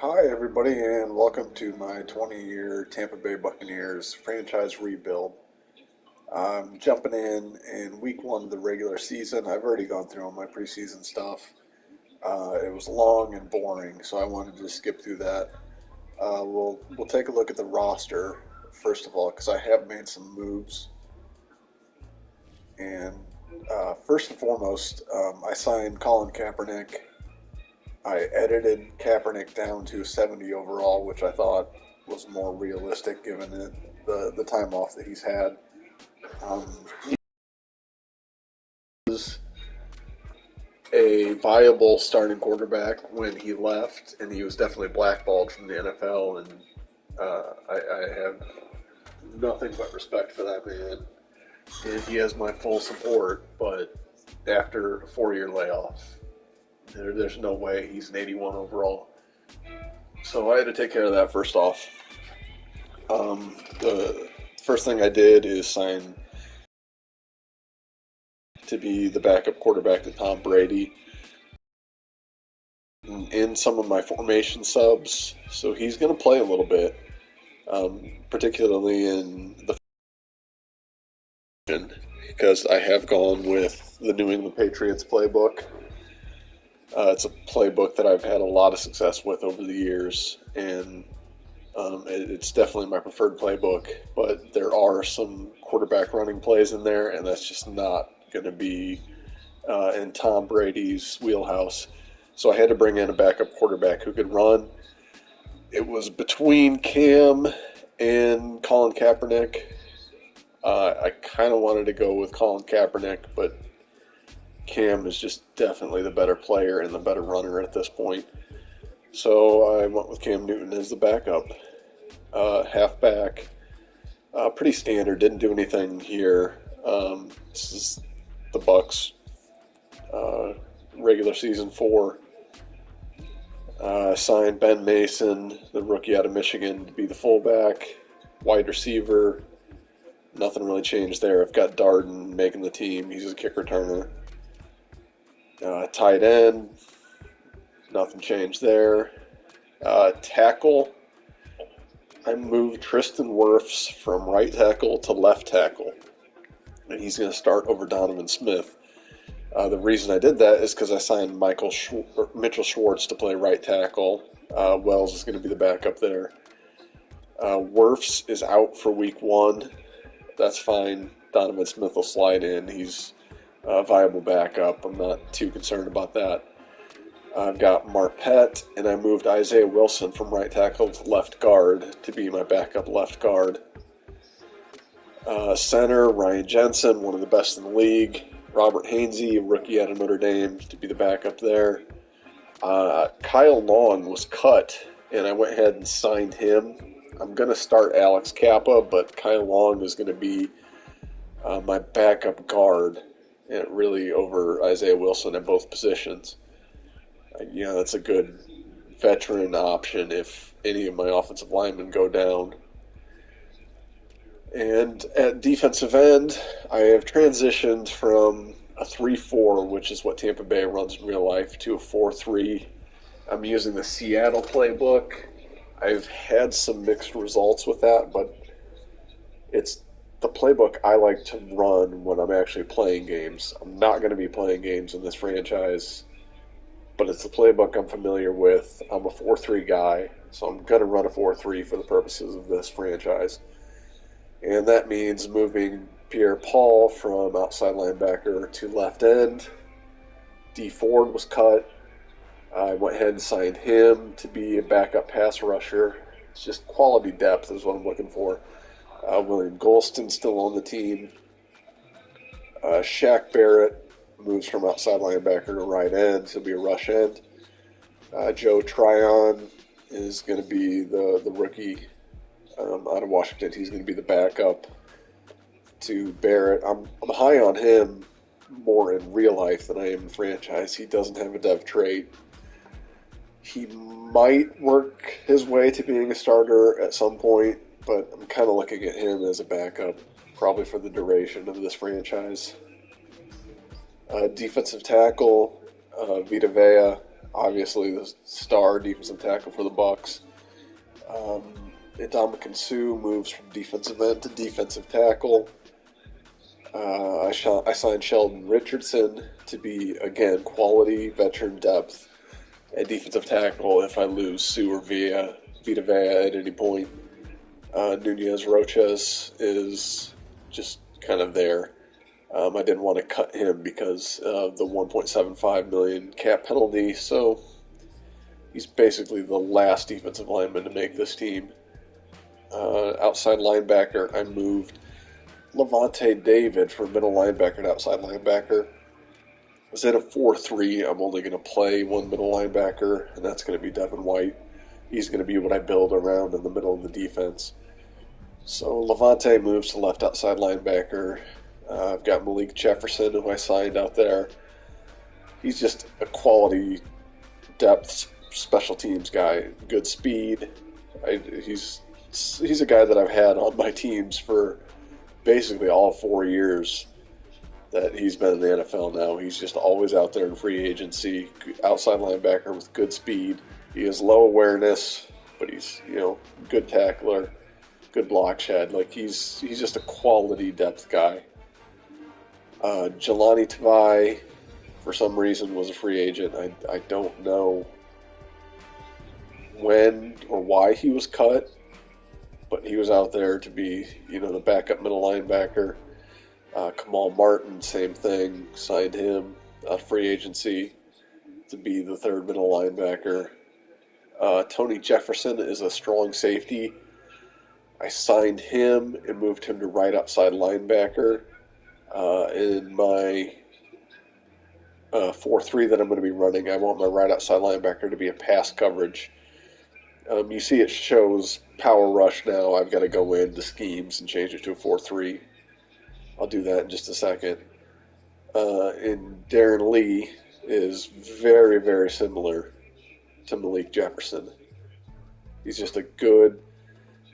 Hi, everybody, and welcome to my 20-year Tampa Bay Buccaneers franchise rebuild. I'm jumping in week one of the regular season. I've already gone through all my preseason stuff. It was long and boring, so I wanted to skip through that. We'll take a look at the roster first of all, because I have made some moves. And first and foremost, I signed Colin Kaepernick. I edited Kaepernick down to 70 overall, which I thought was more realistic given the time off that he's had. He was a viable starting quarterback when he left, and he was definitely blackballed from the NFL. And I have nothing but respect for that man, and he has my full support. But after a 4-year layoff, there's no way he's an 81 overall. So I had to take care of that first off. The first thing I did is sign to be the backup quarterback to Tom Brady in some of my formation subs. So he's going to play a little bit, particularly in the because I have gone with the New England Patriots playbook. It's a playbook that I've had a lot of success with over the years, and it's definitely my preferred playbook. But there are some quarterback running plays in there, and that's just not going to be in Tom Brady's wheelhouse. So I had to bring in a backup quarterback who could run. It was between Cam and Colin Kaepernick. I kind of wanted to go with Colin Kaepernick, but Cam is just definitely the better player and the better runner at this point. So I went with Cam Newton as the backup. Halfback, pretty standard, didn't do anything here. This is the Bucks regular season 4. Signed Ben Mason, the rookie out of Michigan, to be the fullback. Wide receiver, nothing really changed there. I've got Darden making the team. He's a kick returner. Tight end, nothing changed there. Tackle, I moved Tristan Wirfs from right tackle to left tackle, and he's going to start over Donovan Smith. The reason I did that is because I signed Mitchell Schwartz to play right tackle. Wells is going to be the backup there. Wirfs is out for week 1. That's fine. Donovan Smith will slide in. He's a viable backup. I'm not too concerned about that. I've got Marpet, and I moved Isaiah Wilson from right tackle to left guard to be my backup left guard. Center, Ryan Jensen, one of the best in the league. Robert Hainsey, a rookie out of Notre Dame, to be the backup there. Kyle Long was cut, and I went ahead and signed him. I'm going to start Alex Kappa, but Kyle Long is going to be my backup guard, and really over Isaiah Wilson at both positions. That's a good veteran option if any of my offensive linemen go down. And at defensive end, I have transitioned from a 3-4, which is what Tampa Bay runs in real life, to a 4-3. I'm using the Seattle playbook. I've had some mixed results with that, but it's the playbook I like to run when I'm actually playing games. I'm not going to be playing games in this franchise, but it's the playbook I'm familiar with. I'm a 4-3 guy, so I'm going to run a 4-3 for the purposes of this franchise. And that means moving Pierre Paul from outside linebacker to left end. D Ford was cut. I went ahead and signed him to be a backup pass rusher. It's just quality depth is what I'm looking for. William Golston's still on the team. Shaq Barrett moves from outside linebacker to right end. He'll be a rush end. Joe Tryon is going to be the rookie out of Washington. He's going to be the backup to Barrett. I'm high on him more in real life than I am in franchise. He doesn't have a dev trait. He might work his way to being a starter at some point, but I'm kind of looking at him as a backup, probably for the duration of this franchise. Defensive tackle, Vita Vea. obviously the star defensive tackle for the Bucs. Um, Ndamukong Suh moves from defensive end to defensive tackle. I signed Sheldon Richardson to be, again, quality veteran depth at defensive tackle if I lose Sue or Vita Vea at any point. Nunez Roches is just kind of there. I didn't want to cut him because of the 1.75 million cap penalty, so he's basically the last defensive lineman to make this team. Outside linebacker, I moved Levante David for middle linebacker to outside linebacker. Instead of 4-3, I'm only going to play one middle linebacker, and that's going to be Devin White. He's going to be what I build around in the middle of the defense. So Levante moves to left outside linebacker. I've got Malik Jefferson, who I signed out there. He's just a quality depth special teams guy. Good speed. He's a guy that I've had on my teams for basically all 4 years that he's been in the NFL now. He's just always out there in free agency. Outside linebacker with good speed. He has low awareness, but he's, good tackler, good block shed. Like he's just a quality depth guy. Jelani Tavai, for some reason, was a free agent. I don't know when or why he was cut, but he was out there to be, the backup middle linebacker. Kamal Martin, same thing, signed him out of free agency to be the third middle linebacker. Tony Jefferson is a strong safety. I signed him and moved him to right outside linebacker. In my 4-3 that I'm going to be running, I want my right outside linebacker to be a pass coverage. You see it shows power rush now. I've got to go into schemes and change it to a 4-3. I'll do that in just a second. And Darren Lee is very, very similar to Malik Jefferson. He's just a good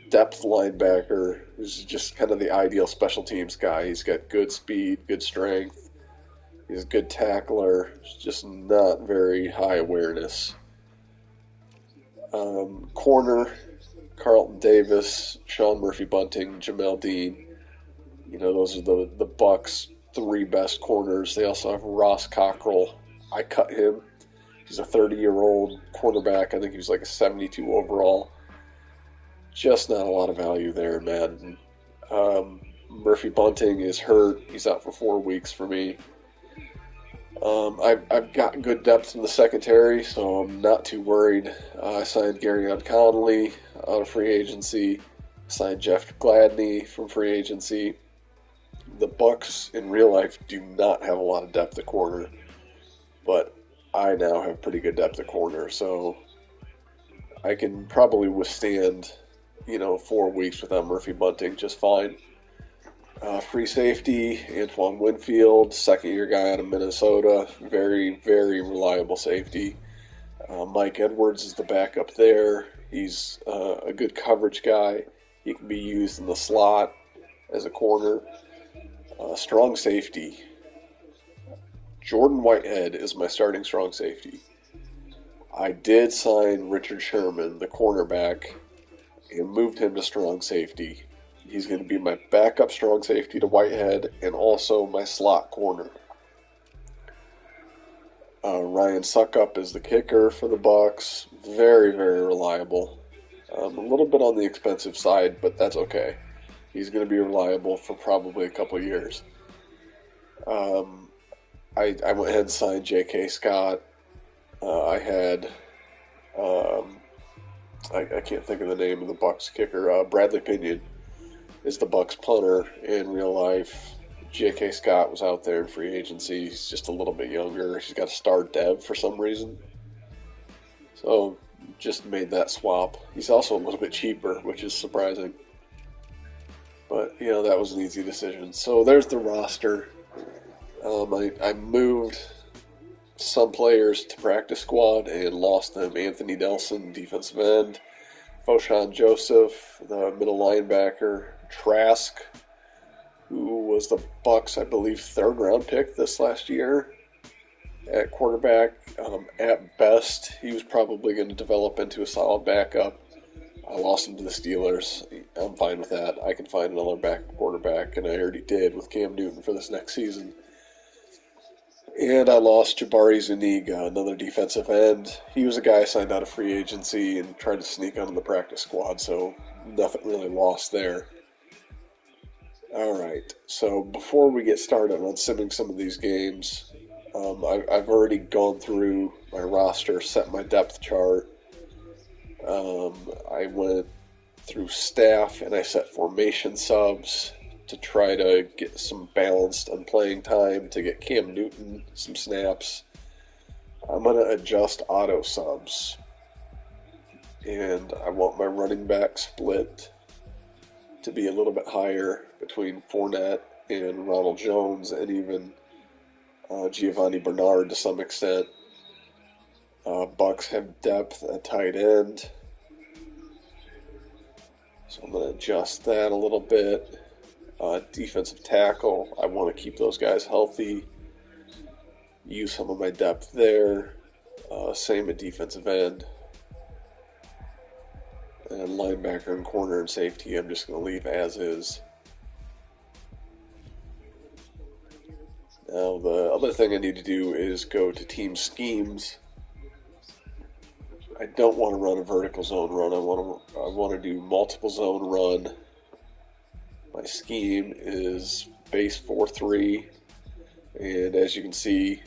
depth linebacker who's just kind of the ideal special teams guy. He's got good speed, good strength. He's a good tackler, just not very high awareness. Corner, Carlton Davis, Sean Murphy-Bunting, Jamel Dean. Those are the Bucs' three best corners. They also have Ross Cockrell. I cut him. He's a 30-year-old cornerback. I think he was like a 72 overall. Just not a lot of value there in Madden. Murphy Bunting is hurt. He's out for 4 weeks for me. I've got good depth in the secondary, so I'm not too worried. I signed Garyon Connolly out of free agency. Signed Jeff Gladney from free agency. The Bucs in real life do not have a lot of depth at corner, but I now have pretty good depth at corner, so I can probably withstand 4 weeks without Murphy Bunting just fine. Free safety, Antoine Winfield, second-year guy out of Minnesota. Very, very reliable safety. Mike Edwards is the backup there. He's a good coverage guy. He can be used in the slot as a corner. Strong safety. Jordan Whitehead is my starting strong safety. I did sign Richard Sherman, the cornerback, and moved him to strong safety. He's going to be my backup strong safety to Whitehead and also my slot corner. Ryan Suckup is the kicker for the Bucs. Very, very reliable. A little bit on the expensive side, but that's okay. He's going to be reliable for probably a couple of years. I went ahead and signed J.K. Scott. I had... I can't think of the name of the Bucs kicker. Bradley Pinion is the Bucs punter in real life. J.K. Scott was out there in free agency. He's just a little bit younger. He's got a star dev for some reason. So just made that swap. He's also a little bit cheaper, which is surprising. But, that was an easy decision. So there's the roster. I moved some players to practice squad and lost them. Anthony Nelson, defensive end. Foshan Joseph, the middle linebacker. Trask, who was the Bucs, I believe, third-round pick this last year. at quarterback. At best, he was probably going to develop into a solid backup. I lost him to the Steelers. I'm fine with that. I can find another backup quarterback, and I already did with Cam Newton for this next season. And I lost Jabari Zuniga, another defensive end. He was a guy I signed out of free agency and tried to sneak onto the practice squad, so nothing really lost there. All right, so before we get started on simming some of these games, I've already gone through my roster, set my depth chart. I went through staff and I set formation subs to try to get some balanced on playing time to get Cam Newton some snaps. I'm going to adjust auto subs, and I want my running back split to be a little bit higher between Fournette and Ronald Jones, and even Giovanni Bernard to some extent. Bucks have depth at tight end, so I'm going to adjust that a little bit. Defensive tackle, I want to keep those guys healthy. Use some of my depth there. Same at defensive end. And linebacker and corner and safety, I'm just going to leave as is. Now, the other thing I need to do is go to team schemes. I don't want to run a vertical zone run. I want to do multiple zone run. My scheme is base 4-3, and as you can see,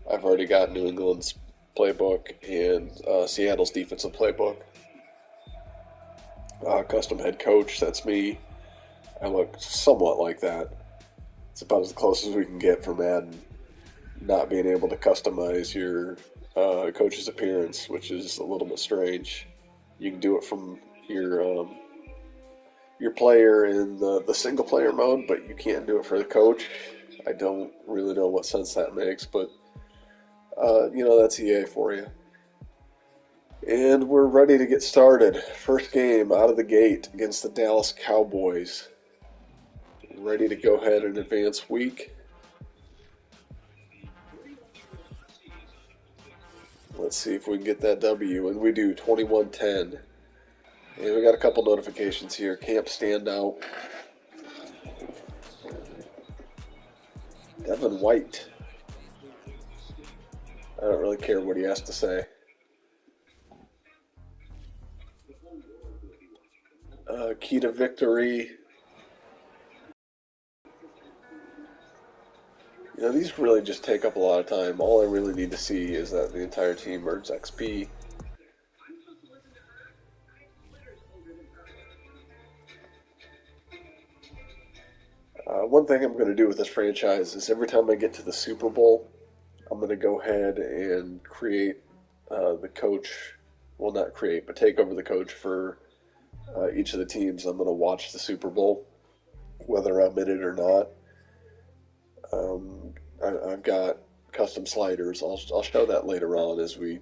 I've already got New England's playbook and Seattle's defensive playbook. Custom head coach, that's me. I look somewhat like that. It's about as close as we can get for Madden. Not being able to customize your coach's appearance, which is a little bit strange. You can do it from your player in the single player mode, but you can't do it for the coach. I don't really know what sense that makes, but that's EA for you. And we're ready to get started. First game out of the gate against the Dallas Cowboys. Ready to go ahead and advance week. Let's see if we can get that W, and we do 21-10. And we got a couple notifications here. Camp standout. Devin White. I don't really care what he has to say. Key to victory. These really just take up a lot of time. All I really need to see is that the entire team earns XP. One thing I'm going to do with this franchise is every time I get to the Super Bowl, I'm going to go ahead and create the coach. Well, not create, but take over the coach for each of the teams. I'm going to watch the Super Bowl, whether I'm in it or not. I've got custom sliders. I'll show that later on as we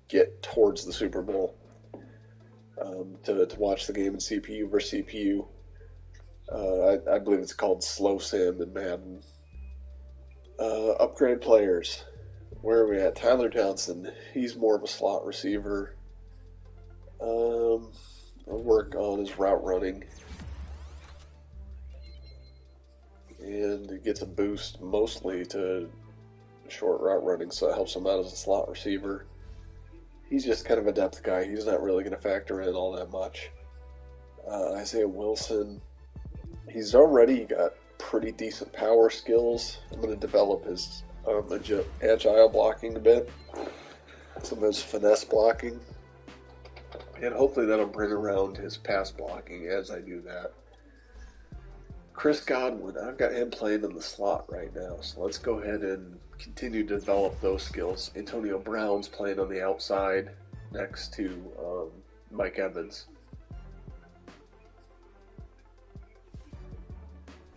get towards the Super Bowl to watch the game in CPU versus CPU. I believe it's called Slow Sim in Madden. Upgrade players. Where are we at? Tyler Johnson. He's more of a slot receiver. I'll work on his route running. And he gets a boost mostly to short route running, so it helps him out as a slot receiver. He's just kind of a depth guy. He's not really going to factor in all that much. Isaiah Wilson. He's already got pretty decent power skills. I'm going to develop his agile blocking a bit, some of his finesse blocking, and hopefully that'll bring around his pass blocking as I do that. Chris Godwin, I've got him playing in the slot right now, so let's go ahead and continue to develop those skills. Antonio Brown's playing on the outside next to Mike Evans.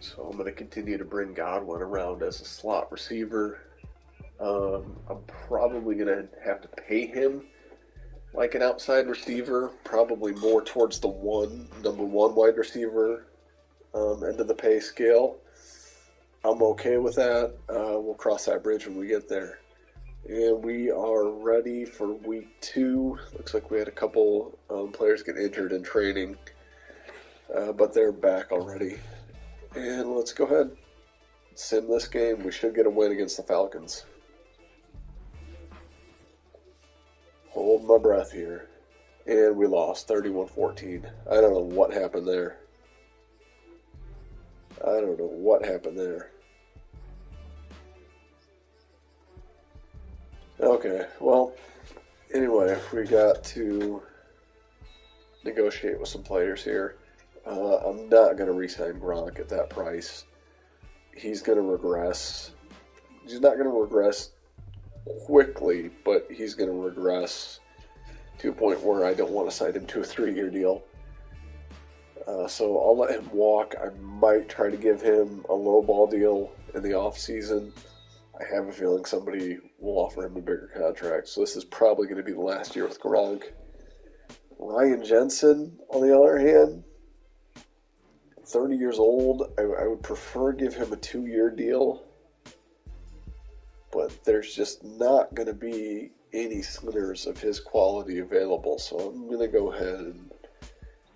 So I'm going to continue to bring Godwin around as a slot receiver. I'm probably going to have to pay him like an outside receiver, probably more towards the number one wide receiver end of the pay scale. I'm okay with that. We'll cross that bridge when we get there. And we are ready for week 2. Looks like we had a couple players get injured in training, but they're back already. And let's go ahead. Sim this game. We should get a win against the Falcons. Hold my breath here. And we lost 31-14. I don't know what happened there. I don't know what happened there. Okay, well, anyway, we got to negotiate with some players here. I'm not going to re-sign Gronk at that price. He's going to regress. He's not going to regress quickly, but he's going to regress to a point where I don't want to sign him to a 3-year deal. So I'll let him walk. I might try to give him a low ball deal in the off season. I have a feeling somebody will offer him a bigger contract. So this is probably going to be the last year with Gronk. Ryan Jensen, on the other hand, 30 years old. I would prefer give him a 2-year deal. But there's just not going to be any centers of his quality available. So I'm going to go ahead and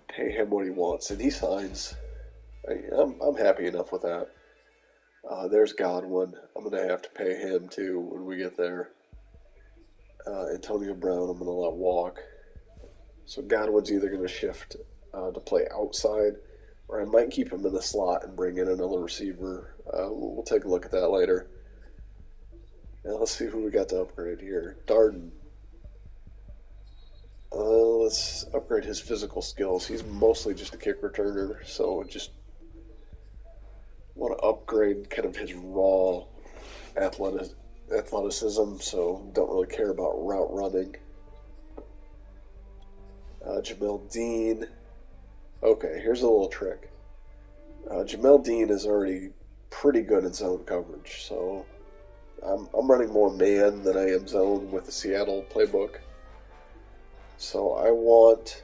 pay him what he wants. And he signs. I'm happy enough with that. There's Godwin. I'm going to have to pay him too when we get there. Antonio Brown, I'm going to let walk. So Godwin's either going to shift to play outside, or I might keep him in the slot and bring in another receiver. We'll take a look at that later. Now let's see who we got to upgrade here. Darden. Let's upgrade his physical skills. He's mostly just a kick returner, so just want to upgrade kind of his raw athleticism, so don't really care about route running. Jamel Dean. Okay, here's a little trick. Jamel Dean is already pretty good in zone coverage, so I'm running more man than I am zone with the Seattle playbook. So I want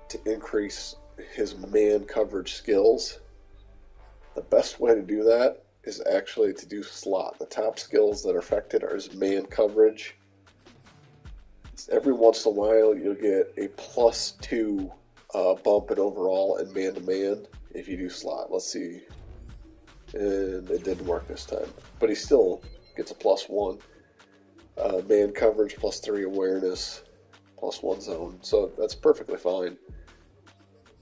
to increase his man coverage skills. The best way to do that is actually to do slot. The top skills that are affected are his man coverage. Every once in a while you'll get a +2 bump in overall and man-to-man if you do slot. Let's see. And it didn't work this time. But he still gets a +1. Man coverage, +3 awareness, +1 zone. So that's perfectly fine.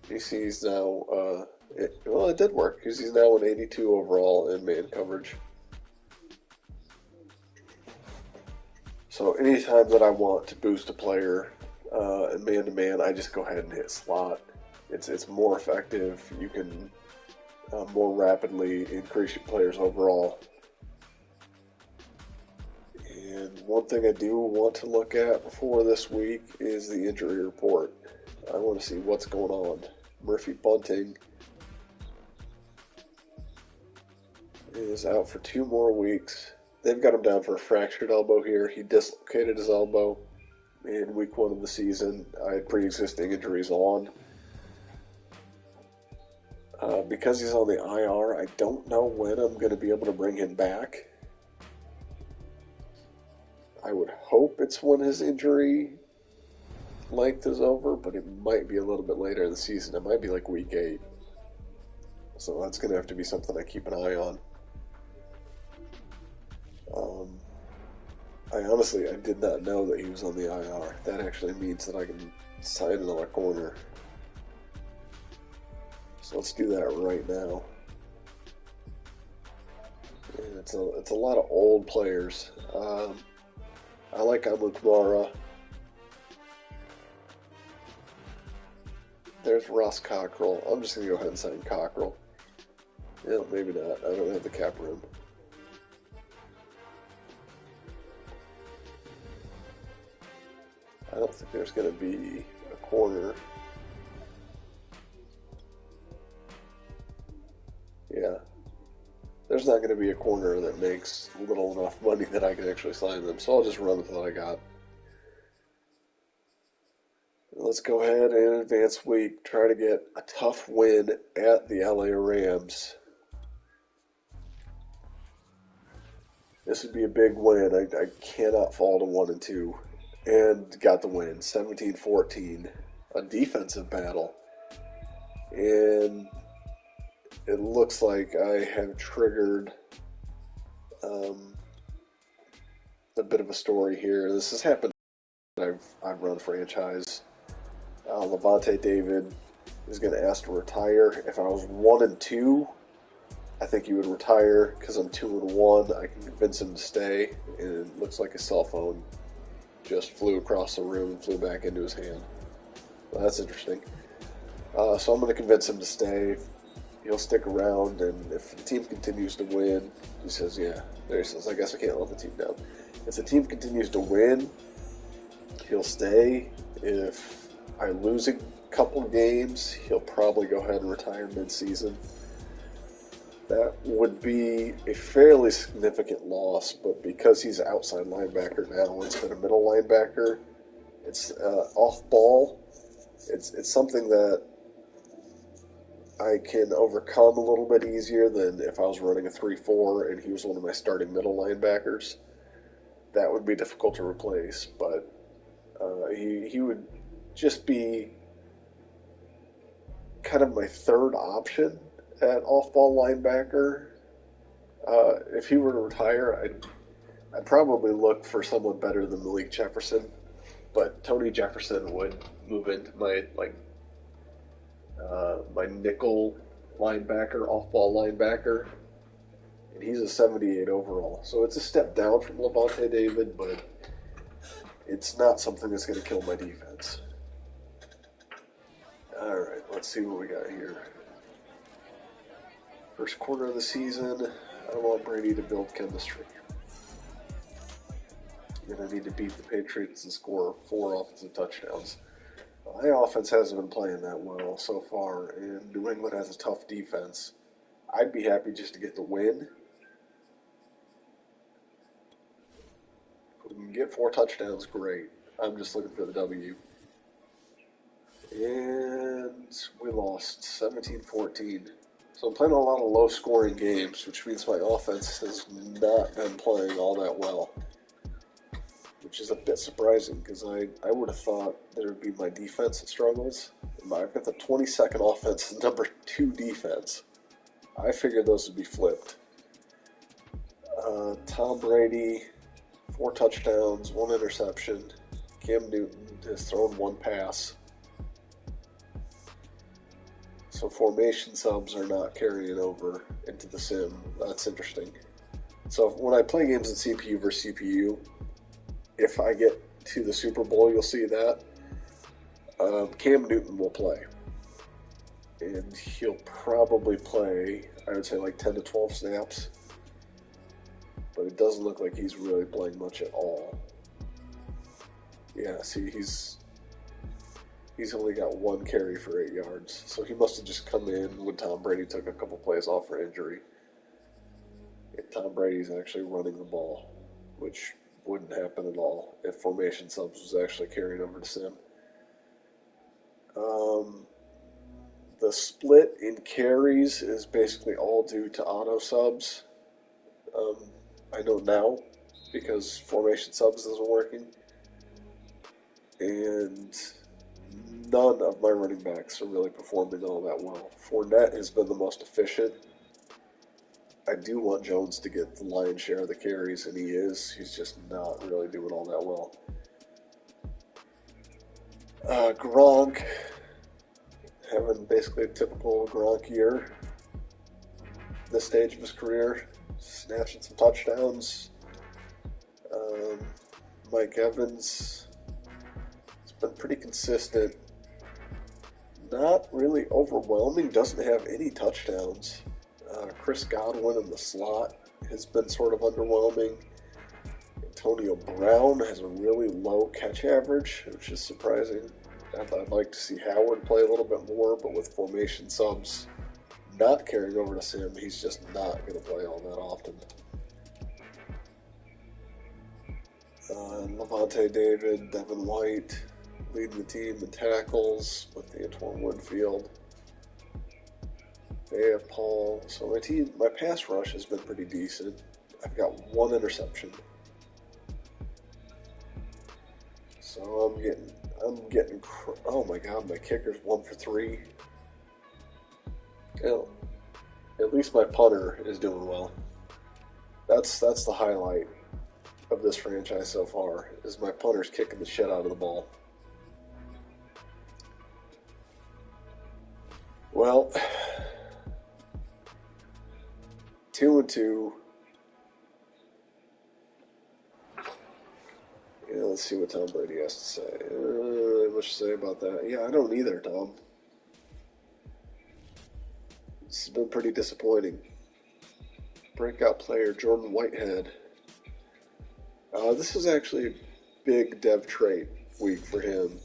You see he's now, it did work because he's now an 82 overall in man coverage. So anytime that I want to boost a player in man-to-man, I just go ahead and hit slot. It's more effective. You can more rapidly increase your players overall. And one thing I do want to look at before this week is the injury report. I want to see what's going on. Murphy Bunting is out for 2 more weeks. They've got him down for a fractured elbow here. He dislocated his elbow in week 1 of the season. I had pre-existing injuries on. Because he's on the IR, I don't know when I'm going to be able to bring him back. I would hope it's when his injury length is over, but it might be a little bit later in the season. It might be like week 8. So that's going to have to be something I keep an eye on. I did not know that he was on the IR. That actually means that I can sign another corner. So let's do that right now. And it's a lot of old players. I like Kamara. There's Ross Cockrell. I'm just going to go ahead and sign Cockrell. Yeah, maybe not. I don't have the cap room. I don't think there's going to be a corner. Yeah. There's not going to be a corner that makes little enough money that I can actually sign them, so I'll just run with what I got. Let's go ahead and advance week. Try to get a tough win at the LA Rams. This would be a big win. I cannot fall to 1-2. And got the win, 17-14. A defensive battle. And it looks like I have triggered um, a bit of a story here. This has happened. I've run a franchise. Levante David is going to ask to retire. If I was 1-2, I think he would retire because I'm 2-1. I can convince him to stay, and it looks like his cell phone just flew across the room and flew back into his hand. Well, that's interesting. So I'm going to convince him to stay. He'll stick around, and if the team continues to win, he says, yeah, there he says, I guess I can't let the team down. If the team continues to win, he'll stay. If I lose a couple of games, he'll probably go ahead and retire mid-season. That would be a fairly significant loss, but because he's an outside linebacker now instead of middle linebacker, it's off ball. It's something that I can overcome a little bit easier than if I was running a 3-4 and he was one of my starting middle linebackers. That would be difficult to replace, but he would just be kind of my third option at off-ball linebacker. If he were to retire, I'd probably look for someone better than Malik Jefferson, but Tony Jefferson would move into my nickel linebacker, off-ball linebacker, and he's a 78 overall. So it's a step down from Levante David, but it's not something that's going to kill my defense. All right, let's see what we got here. First quarter of the season, I want Brady to build chemistry. You're going to need to beat the Patriots and score 4 offensive touchdowns. My offense hasn't been playing that well so far, and New England has a tough defense. I'd be happy just to get the win. If we can get 4 touchdowns, great. I'm just looking for the W. And we lost 17-14. So I'm playing a lot of low-scoring games, which means my offense has not been playing all that well, which is a bit surprising because I would have thought there would be my defense that struggles. I've got the 22nd offense and number 2 defense. I figured those would be flipped. Tom Brady, 4 touchdowns, 1 interception. Cam Newton has thrown 1 pass. So formation subs are not carrying over into the sim. That's interesting. So when I play games in CPU versus CPU, if I get to the Super Bowl, you'll see that Cam Newton will play. And he'll probably play, I would say, like 10 to 12 snaps. But it doesn't look like he's really playing much at all. Yeah, see, he's only got 1 carry for 8 yards. So he must have just come in when Tom Brady took a couple plays off for injury. And Tom Brady's actually running the ball, which wouldn't happen at all if formation subs was actually carried over to sim. The split in carries is basically all due to auto subs. I know now because formation subs isn't working. And none of my running backs are really performing all that well. Fournette has been the most efficient. I do want Jones to get the lion's share of the carries, and he is. He's just not really doing all that well. Gronk, having basically a typical Gronk year. This stage of his career, snatching some touchdowns. Mike Evans has been pretty consistent. Not really overwhelming, doesn't have any touchdowns. Chris Godwin in the slot has been sort of underwhelming. Antonio Brown has a really low catch average, which is surprising. I'd like to see Howard play a little bit more, but with formation subs not carrying over to sim, he's just not going to play all that often. Levante David, Devin White leading the team in tackles with Antoine Woodfield. They have Paul. So my pass rush has been pretty decent. I've got one interception. So oh my god, my kicker's 1 for 3. Hell, at least my punter is doing well. That's the highlight of this franchise so far, is my punter's kicking the shit out of the ball. Well, 2-2. Yeah, let's see what Tom Brady has to say. Much to say about that? Yeah, I don't either, Tom. This has been pretty disappointing. Breakout player Jordan Whitehead. This is actually a big dev trait week for him,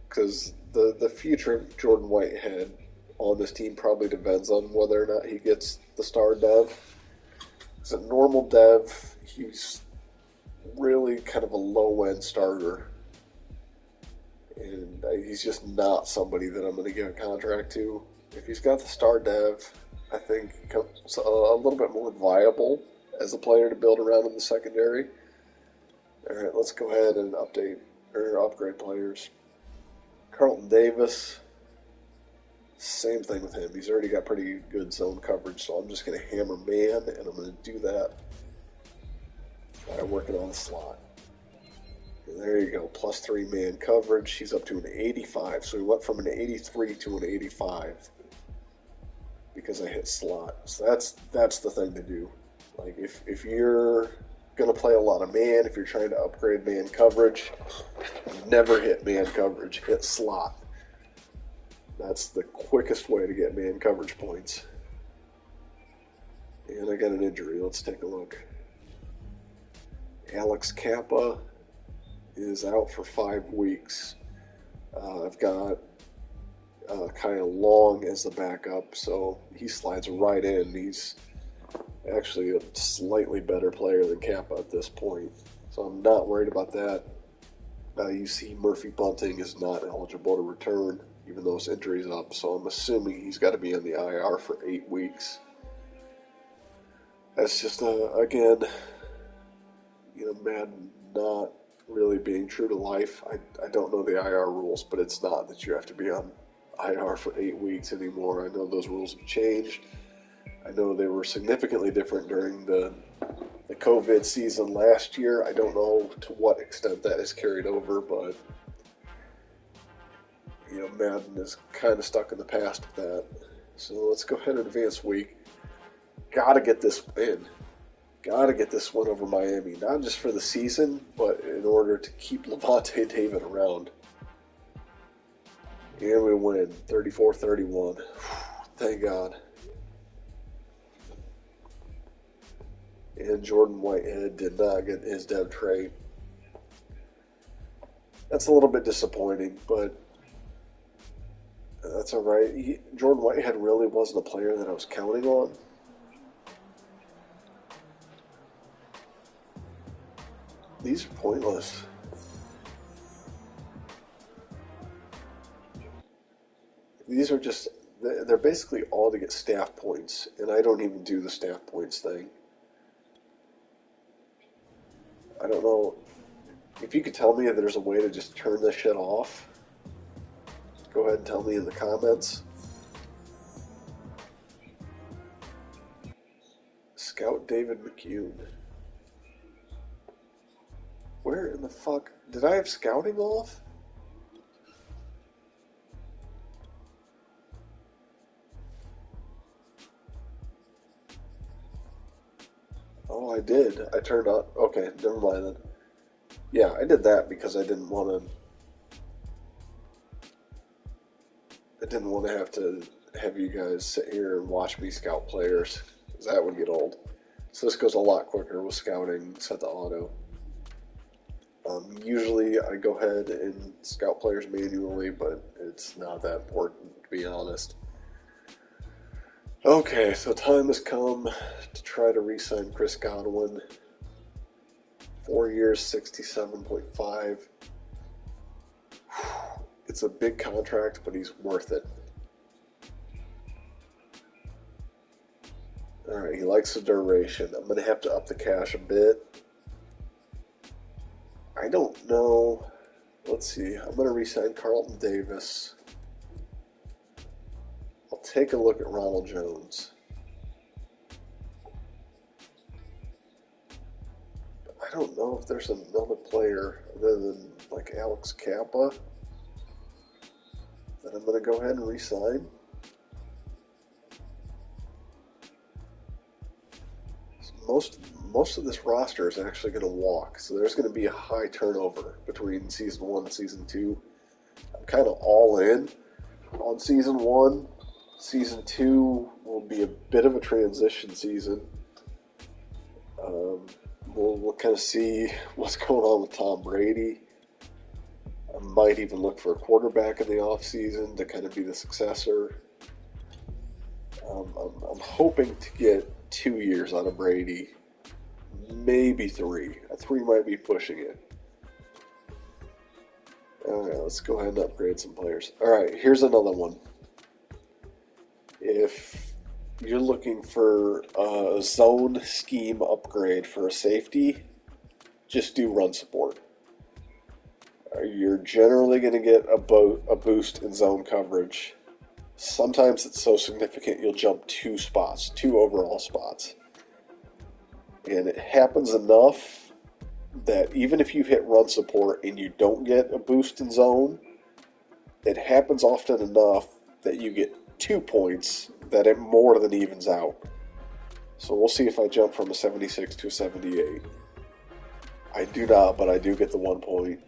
because the future of Jordan Whitehead on this team probably depends on whether or not he gets the star dev. As a normal dev, he's really kind of a low-end starter, and he's just not somebody that I'm going to give a contract to. If he's got the star dev, I think he becomes a little bit more viable as a player to build around in the secondary. All right, let's go ahead and upgrade players. Carlton Davis, same thing with him. He's already got pretty good zone coverage, so I'm just going to hammer man, and I'm going to do that by working on the slot. And there you go, +3 man coverage. He's up to an 85, so he went from an 83 to an 85 because I hit slot. So that's the thing to do. Like, if you're going to play a lot of man, if you're trying to upgrade man coverage, never hit man coverage, hit slot. That's the quickest way to get man coverage points. And I got an injury. Let's take a look. Alex Kappa is out for 5 weeks. I've got Kyle Long as the backup, so he slides right in. He's actually a slightly better player than Kappa at this point, so I'm not worried about that. You see Murphy Bunting is not eligible to return, even though his injury's up, so I'm assuming he's got to be on the IR for 8 weeks. That's just, again, Madden not really being true to life. I don't know the IR rules, but it's not that you have to be on IR for 8 weeks anymore. I know those rules have changed. I know they were significantly different during the COVID season last year. I don't know to what extent that is carried over, but Madden is kind of stuck in the past with that. So let's go ahead and advance week. Gotta get this win. Gotta get this win over Miami, not just for the season, but in order to keep Levante David around. And we win 34-31. Thank God. And Jordan Whitehead did not get his dev trait. That's a little bit disappointing, but that's all right. Jordan Whitehead really wasn't a player that I was counting on. These are pointless. These are just, they're basically all to get staff points, and I don't even do the staff points thing. I don't know if you could tell me if there's a way to just turn this shit off. Go ahead and tell me in the comments. Scout David McCune. Where in the fuck? Did I have scouting off? Oh, I did. I turned on. Okay, never mind then. Yeah, I did that because I didn't want to have to have you guys sit here and watch me scout players, because that would get old. So this goes a lot quicker with scouting, set to auto. Usually I go ahead and scout players manually, but it's not that important, to be honest. Okay, so time has come to try to re-sign Chris Godwin. 4 years, 67.5. It's a big contract, but he's worth it. All right, he likes the duration. I'm going to have to up the cash a bit. I don't know. Let's see. I'm going to re-sign Carlton Davis. I'll take a look at Ronald Jones. I don't know if there's another player other than like Alex Kappa that I'm going to go ahead and re-sign. Most of this roster is actually going to walk, so there's going to be a high turnover between season 1 and season 2. I'm kind of all in on season 1. Season 2 will be a bit of a transition season. We'll kind of see what's going on with Tom Brady. I might even look for a quarterback in the offseason to kind of be the successor. I'm hoping to get 2 years out of Brady, maybe 3. 3 might be pushing it. All right, let's go ahead and upgrade some players. All right, here's another one. If you're looking for a zone scheme upgrade for a safety, just do run support. You're generally going to get a boost in zone coverage. Sometimes it's so significant you'll jump 2 spots, 2 overall spots. And it happens enough that even if you hit run support and you don't get a boost in zone, it happens often enough that you get 2 points that it more than evens out. So we'll see if I jump from a 76 to a 78. I do not, but I do get the 1 point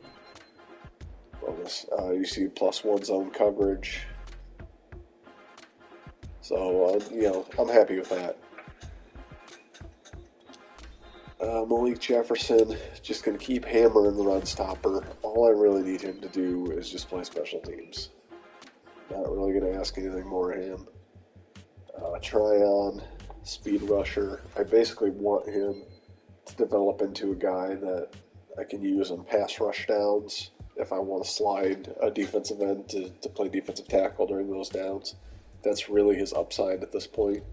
bonus. You see +1 zone coverage. So, I'm happy with that. Malik Jefferson, just going to keep hammering the run stopper. All I really need him to do is just play special teams. Not really going to ask anything more of him. Tryon, speed rusher. I basically want him to develop into a guy that I can use on pass rush downs if I want to slide a defensive end to play defensive tackle during those downs. That's really his upside at this point.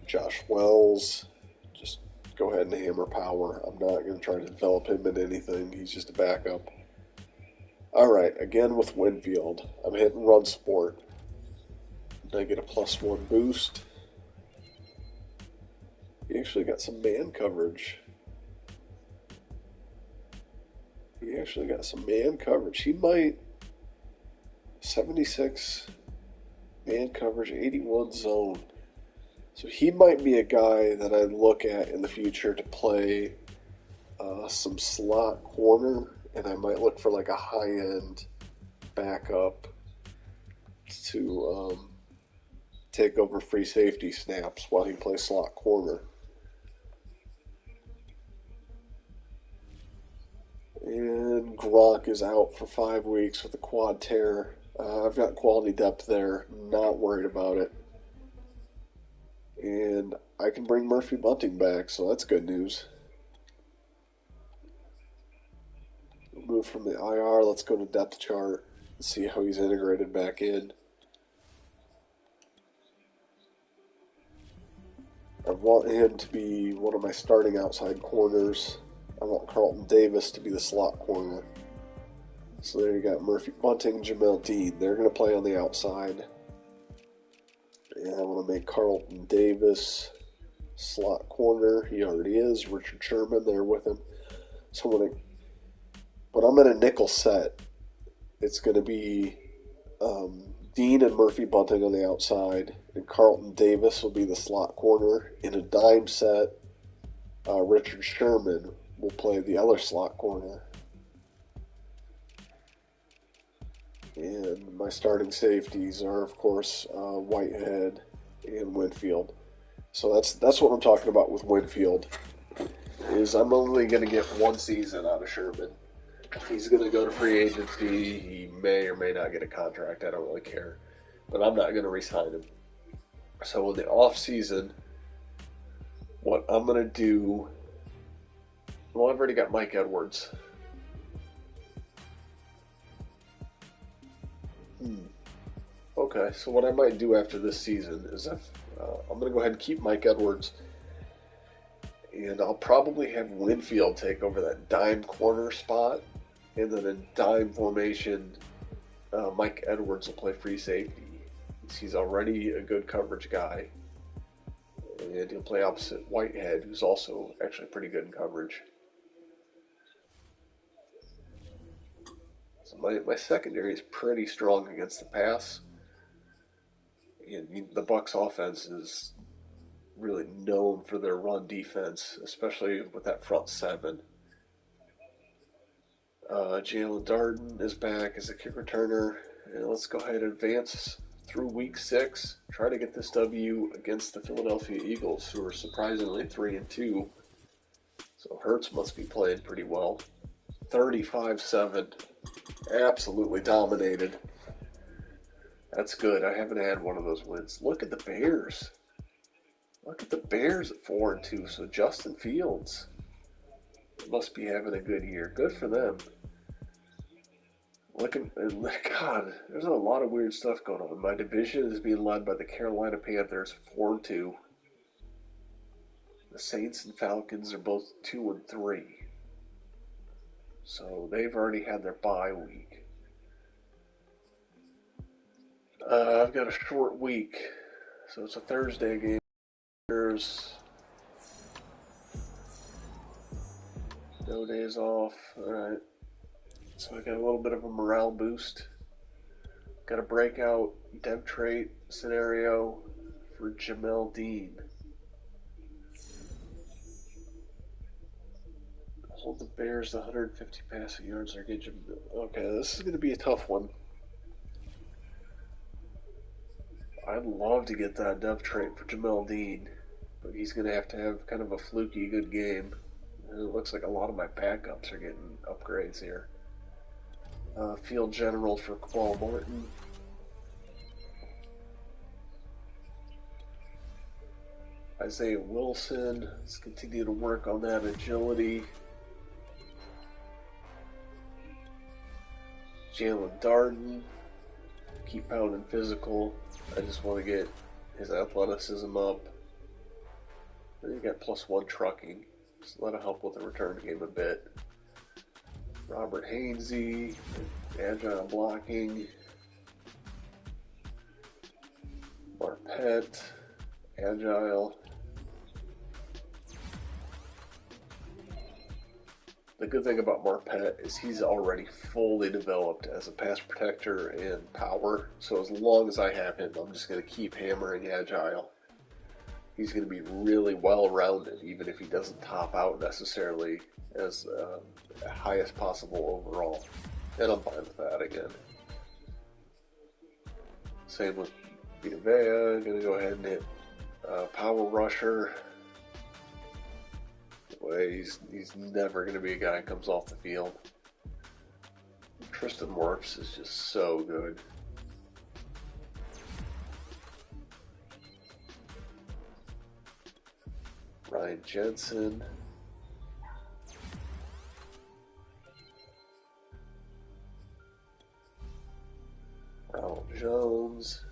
Josh Wells, just go ahead and hammer power. I'm not going to try to develop him into anything. He's just a backup. All right, again with Winfield. I'm hitting run support. I get a +1 boost. He actually got some man coverage. He might 76 man coverage, 81 zone. So he might be a guy that I look at in the future to play some slot corner, and I might look for like a high-end backup to take over free safety snaps while he plays slot corner. And Gronk is out for 5 weeks with a quad tear. I've got quality depth there, not worried about it. And I can bring Murphy Bunting back, so that's good news. We'll move from the IR, let's go to depth chart and see how he's integrated back in. I want him to be one of my starting outside corners. I want Carlton Davis to be the slot corner. So there you got Murphy Bunting, Jamel Dean. They're going to play on the outside. And I want to make Carlton Davis slot corner. He already is. Richard Sherman there with him. So but I'm in a nickel set. It's going to be Dean and Murphy Bunting on the outside, and Carlton Davis will be the slot corner. In a dime set, Richard Sherman will play the other slot corner. And my starting safeties are, of course, Whitehead and Winfield. So that's what I'm talking about with Winfield. Is I'm only going to get 1 season out of Sherman. He's going to go to free agency. He may or may not get a contract. I don't really care. But I'm not going to re-sign him. So in the off season, what I'm going to do... Well, I've already got Mike Edwards. Okay, so what I might do after this season is I'm going to go ahead and keep Mike Edwards, and I'll probably have Winfield take over that dime corner spot, and then in dime formation, Mike Edwards will play free safety. He's already a good coverage guy, and he'll play opposite Whitehead, who's also actually pretty good in coverage. So my secondary is pretty strong against the pass. And the Bucks offense is really known for their run defense, especially with that front seven. Jalen Darden is back as a kick returner. And let's go ahead and advance through week 6. Try to get this W against the Philadelphia Eagles, who are surprisingly 3-2. So Hurts must be playing pretty well. 35-7. Absolutely dominated. That's good. I haven't had one of those wins. Look at the Bears. Look at the Bears at 4-2. So Justin Fields must be having a good year. Good for them. Look at God. There's a lot of weird stuff going on. My division is being led by the Carolina Panthers, 4-2. The Saints and Falcons are both 2-3. So they've already had their bye week. I've got a short week, so it's a Thursday game. There's no days off. All right. So I got a little bit of a morale boost. Got a breakout dev trait scenario for Jamel Dean. Hold the Bears to 150 passing yards or get Jamel. Okay, this is going to be a tough one. I'd love to get that dev trait for Jamel Dean, but he's going to have kind of a fluky good game. And it looks like a lot of my backups are getting upgrades here. Field General for Qual Martin. Isaiah Wilson. Let's continue to work on that agility. Jalen Darden. Keep pounding physical. I just want to get his athleticism up. Then you got +1 trucking. So that'll help with the return game a bit. Robert Hainsey, agile blocking. Marpet, agile. The good thing about Marpet is he's already fully developed as a pass protector and power. So as long as I have him, I'm just going to keep hammering agile. He's going to be really well-rounded, even if he doesn't top out necessarily as high as possible overall. And I'm fine with that again. Same with Vita. Going to go ahead and hit Power Rusher. He's never going to be a guy who comes off the field. Tristan Wirfs is just so good. Ryan Jensen. Ronald Jones.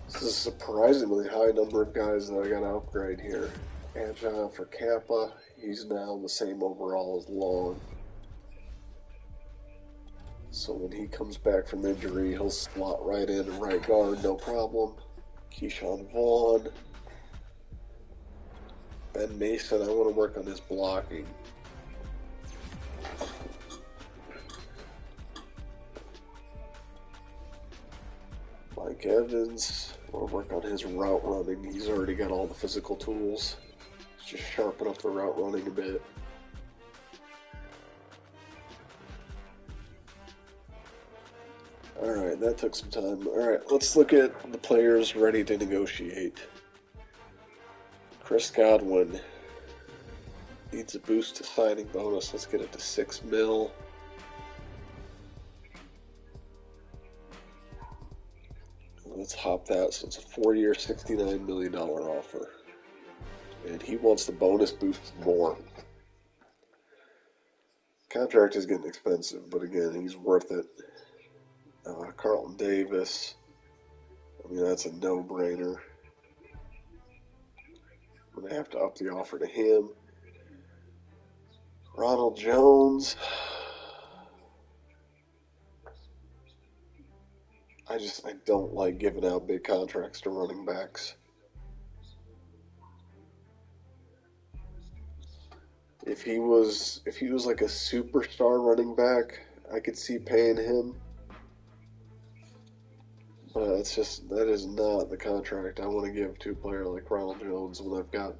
This is a surprisingly high number of guys that I got to upgrade here. Agile for Kappa. He's now the same overall as Long. So when he comes back from injury, he'll slot right in and right guard, no problem. Keyshawn Vaughn. Ben Mason, I want to work on his blocking. Mike Evans, I want to work on his route running. He's already got all the physical tools. Let's just sharpen up the route running a bit. Alright, that took some time. Alright, let's look at the players ready to negotiate. Chris Godwin needs a boost to signing bonus. Let's get it to $6 million. Let's hop that. So it's a 4-year, $69 million offer. And he wants the bonus boost more. Contract is getting expensive, but again, he's worth it. Carlton Davis, I mean, that's a no-brainer. I'm going to have to up the offer to him. Ronald Jones, I don't like giving out big contracts to running backs. If he was like a superstar running back, I could see paying him. But that is not the contract I want to give to a player like Ronald Jones when I've got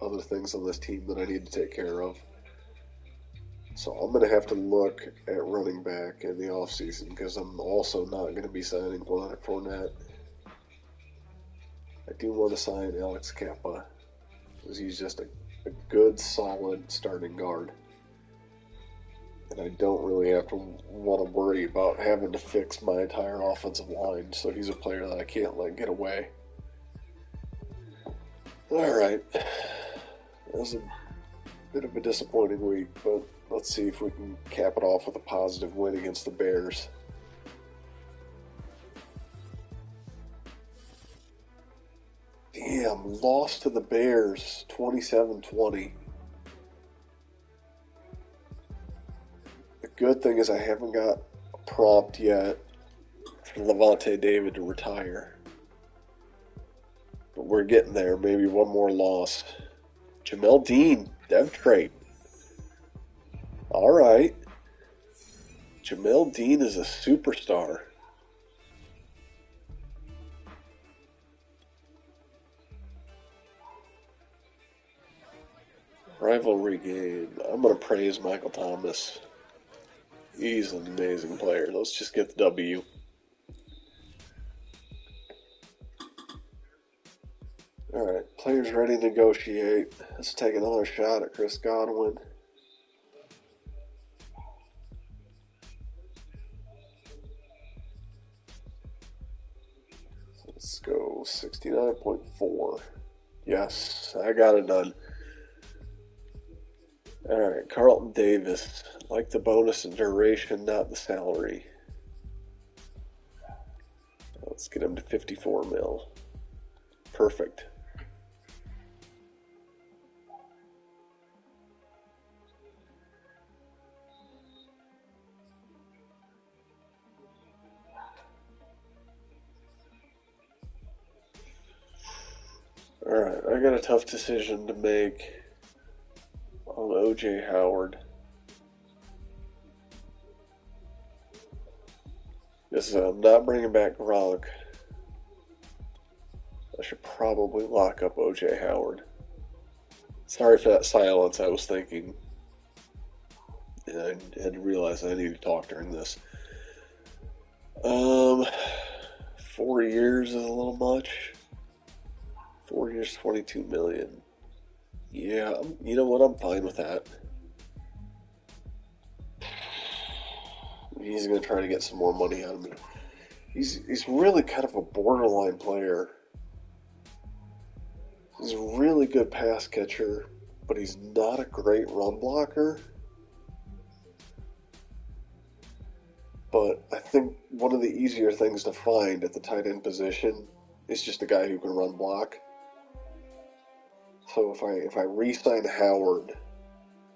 other things on this team that I need to take care of. So I'm going to have to look at running back in the offseason because I'm also not going to be signing Leonard Fournette. I do want to sign Alex Kappa because he's just a good, solid starting guard. And I don't really have to want to worry about having to fix my entire offensive line. So he's a player that I can't let get away. All right. That was a bit of a disappointing week, but let's see if we can cap it off with a positive win against the Bears. Damn, lost to the Bears 27-20. The good thing is I haven't got a prompt yet for Levante David to retire. But we're getting there. Maybe one more loss. Jamel Dean, dev trade. All right. Jamel Dean is a superstar. Rivalry game. I'm going to praise Michael Thomas. He's an amazing player. Let's just get the W. All right, players ready to negotiate. Let's take another shot at Chris Godwin. Let's go 69.4. Yes, I got it done. All right, Carlton Davis. Like the bonus and duration, not the salary. Let's get him to 54 mil. Perfect. All right, I got a tough decision to make on O.J. Howard. I'm not bringing back Gronk. I should probably lock up O.J. Howard. Sorry for that silence. I was thinking. And I had to realize I need to talk during this. 4 years is a little much. 4 years, $22 million. Yeah, you know what? I'm fine with that. He's going to try to get some more money out of me. He's really kind of a borderline player. He's a really good pass catcher, but he's not a great run blocker. But I think one of the easier things to find at the tight end position is just a guy who can run block. So if I re-sign Howard,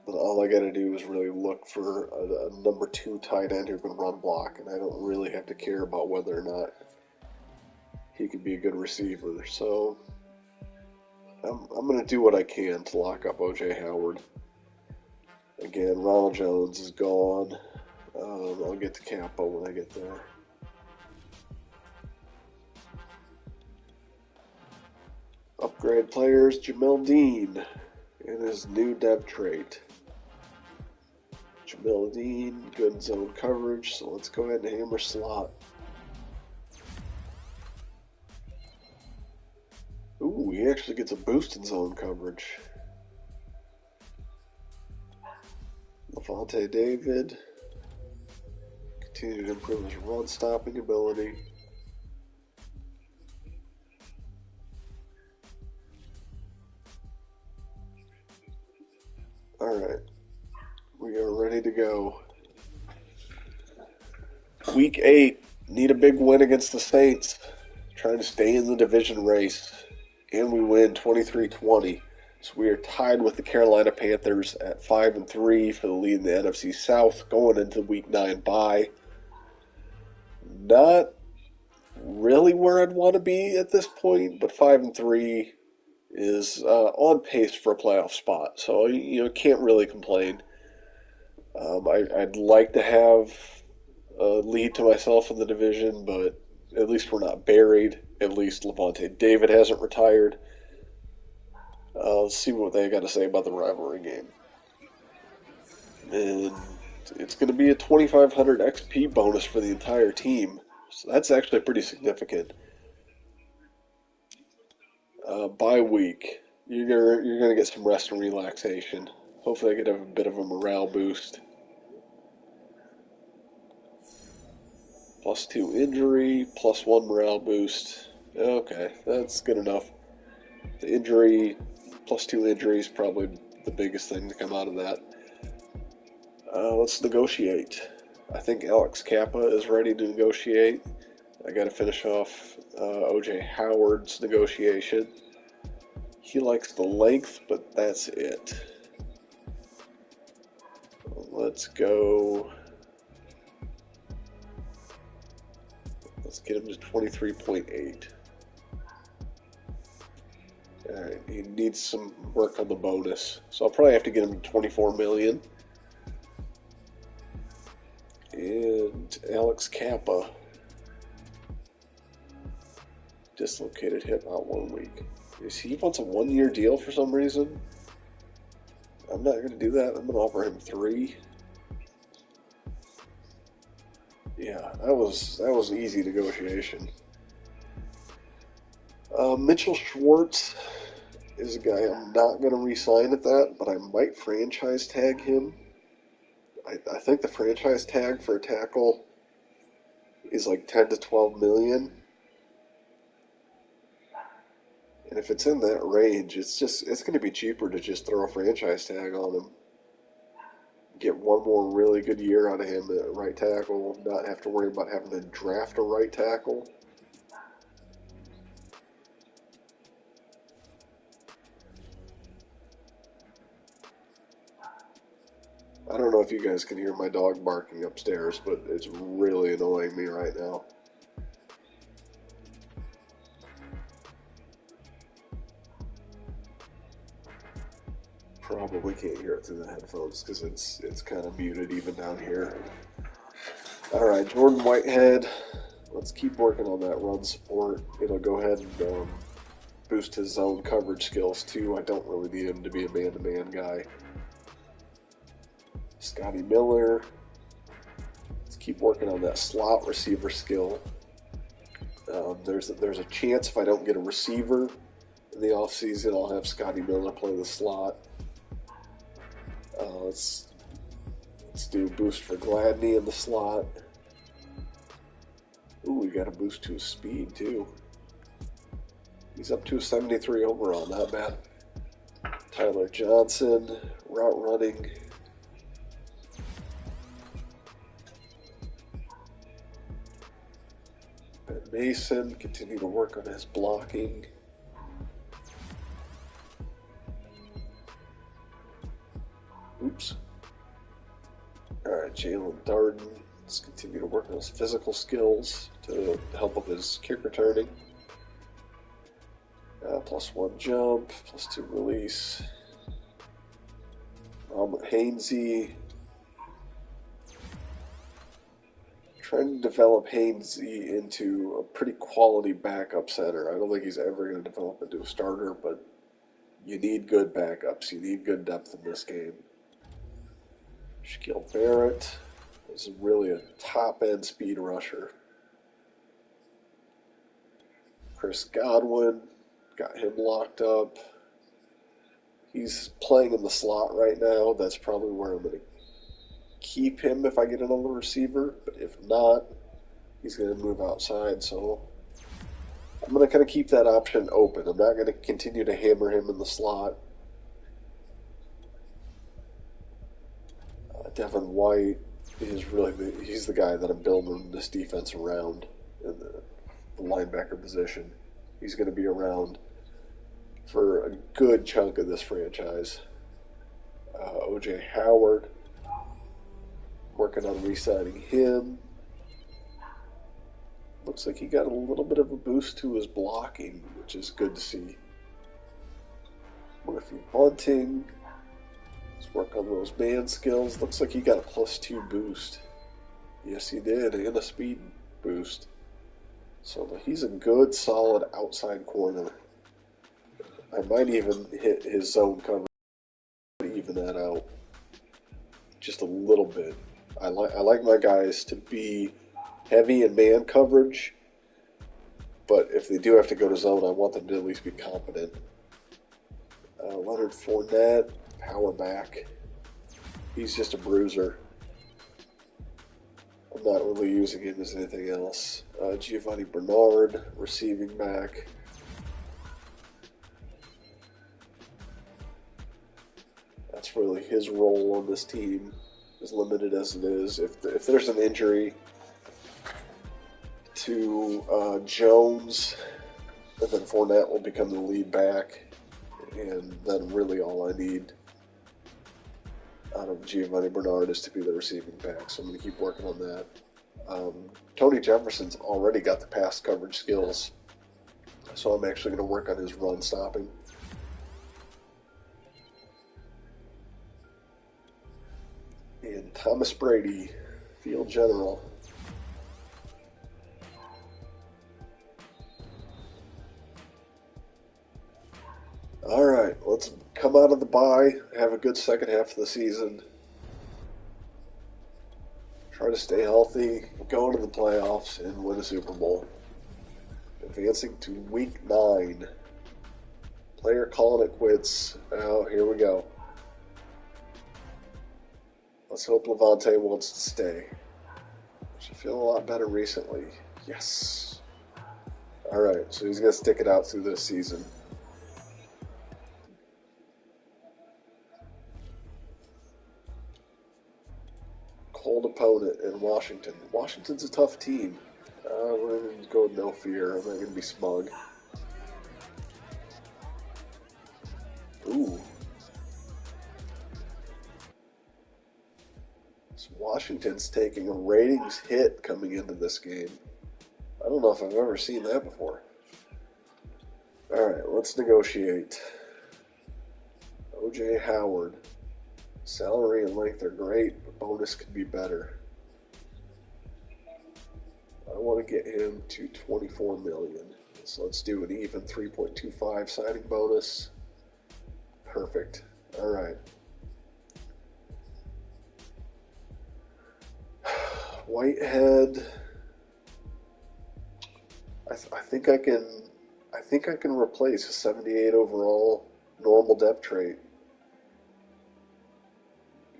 then all I got to do is really look for a number 2 tight end who can run block, and I don't really have to care about whether or not he could be a good receiver. So I'm going to do what I can to lock up O.J. Howard. Again, Ronald Jones is gone. I'll get to Campo when I get there. Upgrade players, Jamel Dean and his new dev trait. Jamel Dean, good zone coverage, so let's go ahead and hammer slot. Ooh, he actually gets a boost in zone coverage. Levante David. Continue to improve his run stopping ability. Alright. We are ready to go. Week 8. Need a big win against the Saints. Trying to stay in the division race. And we win 23-20. So we are tied with the Carolina Panthers at 5-3 for the lead in the NFC South going into Week 9 bye. Not really where I'd want to be at this point, but 5-3 is on pace for a playoff spot. So can't really complain. I'd like to have a lead to myself in the division, but at least we're not buried. At least Levante David hasn't retired. Let's see what they got to say about the rivalry game. And it's going to be a 2,500 XP bonus for the entire team. So that's actually pretty significant. Bye week, you're gonna get some rest and relaxation. Hopefully, I could have a bit of a morale boost. +2 injury, +1 morale boost. Okay, that's good enough. The injury, +2 injury is probably the biggest thing to come out of that. Let's negotiate. I think Alex Kappa is ready to negotiate. I got to finish off OJ Howard's negotiation. He likes the length, but that's it. Let's go. Let's get him to 23.8. Alright, he needs some work on the bonus. So I'll probably have to get him to 24 million. And Alex Kappa. Dislocated hip out 1 week. He wants a 1-year deal for some reason. I'm not going to do that. I'm going to offer him 3. Yeah, that was easy negotiation. Mitchell Schwartz is a guy I'm not going to re-sign at that, but I might franchise tag him. I think the franchise tag for a tackle is like 10 to 12 million. And if it's in that range, it's going to be cheaper to just throw a franchise tag on him. Get one more really good year out of him at right tackle, not have to worry about having to draft a right tackle. I don't know if you guys can hear my dog barking upstairs, but it's really annoying me right now. Probably can't hear it through the headphones because it's kind of muted even down here. All right, Jordan Whitehead. Let's keep working on that run support. It'll go ahead and boost his zone coverage skills too. I don't really need him to be a man-to-man guy. Scotty Miller. Let's keep working on that slot receiver skill. There's a chance if I don't get a receiver in the offseason, I'll have Scotty Miller play the slot. Let's do a boost for Gladney in the slot. Ooh, we got a boost to his speed too. He's up to a 73 overall, not bad. Tyler Johnson, route running. Ben Mason, continue to work on his blocking. Oops. Alright, Jalen Darden. Let's continue to work on his physical skills to help with his kick returning. +1 jump, +2 release. Robert Hainsey. Trying to develop Hainsey into a pretty quality backup center. I don't think he's ever going to develop into a starter, but you need good backups. You need good depth in this game. Shaquille Barrett is really a top-end speed rusher. Chris Godwin, got him locked up. He's playing in the slot right now. That's probably where I'm going to keep him if I get another receiver. But if not, he's going to move outside. So I'm going to kind of keep that option open. I'm not going to continue to hammer him in the slot. Devin White is really he's the guy that I'm building this defense around in the linebacker position. He's going to be around for a good chunk of this franchise. OJ Howard, working on re-signing him. Looks like he got a little bit of a boost to his blocking, which is good to see. Murphy Bunting, let's work on those man skills. Looks like he got a +2 boost. Yes, he did, and a speed boost. So he's a good, solid outside corner. I might even hit his zone coverage to even that out just a little bit. I like my guys to be heavy in man coverage, but if they do have to go to zone, I want them to at least be competent. Leonard Fournette, power back. He's just a bruiser. I'm not really using him as anything else. Giovanni Bernard, receiving back. That's really his role on this team, as limited as it is. If there's an injury to Jones, and then Fournette will become the lead back, and then really all I need out of Giovanni Bernard is to be the receiving back, so I'm going to keep working on that. Tony Jefferson's already got the pass coverage skills, so I'm actually going to work on his run stopping. And Thomas Brady, field general. All right, let's come out of the bye, have a good second half of the season. Try to stay healthy, go into the playoffs, and win a Super Bowl. Advancing to Week 9. Player calling it quits. Oh, here we go. Let's hope Levante wants to stay. Should feel a lot better recently. Yes. All right, so he's going to stick it out through this season. Cold opponent in Washington. Washington's a tough team. We're going to go with no fear. I'm not going to be smug. Ooh. So Washington's taking a ratings hit coming into this game. I don't know if I've ever seen that before. All right, let's negotiate. OJ Howard. Salary and length are great, but bonus could be better. I want to get him to $24 million. So let's do an even 3.25 signing bonus. Perfect. All right. Whitehead. I think I can replace a 78 overall normal depth trait.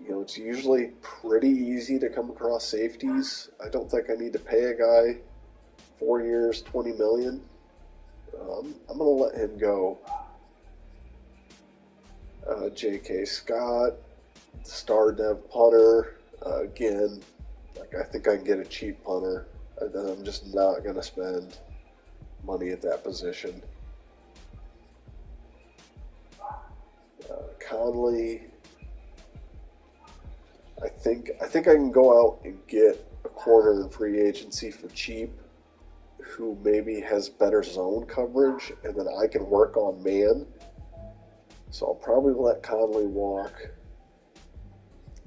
You know, it's usually pretty easy to come across safeties. I don't think I need to pay a guy 4 years, $20 million. I'm going to let him go. J.K. Scott, star dev punter. Again, I think I can get a cheap punter. I'm just not going to spend money at that position. Conley. I think I can go out and get a corner in free agency for cheap who maybe has better zone coverage, and then I can work on man. So I'll probably let Conley walk.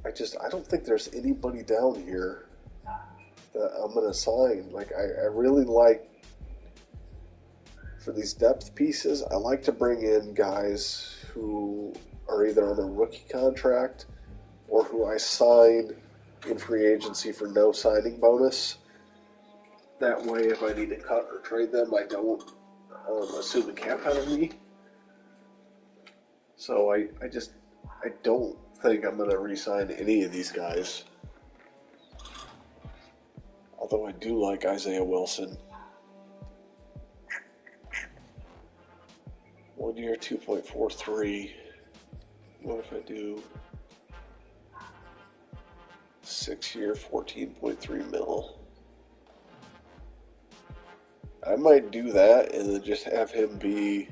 I don't think there's anybody down here that I'm going to sign. I really like, for these depth pieces, I like to bring in guys who are either on a rookie contract or who I sign in free agency for no signing bonus. That way, if I need to cut or trade them, I don't assume a cap penalty. So I don't think I'm going to re-sign any of these guys. Although I do like Isaiah Wilson. 1 year, 2.43. What if I do 6-year, 14.3 mil. I might do that and then just have him be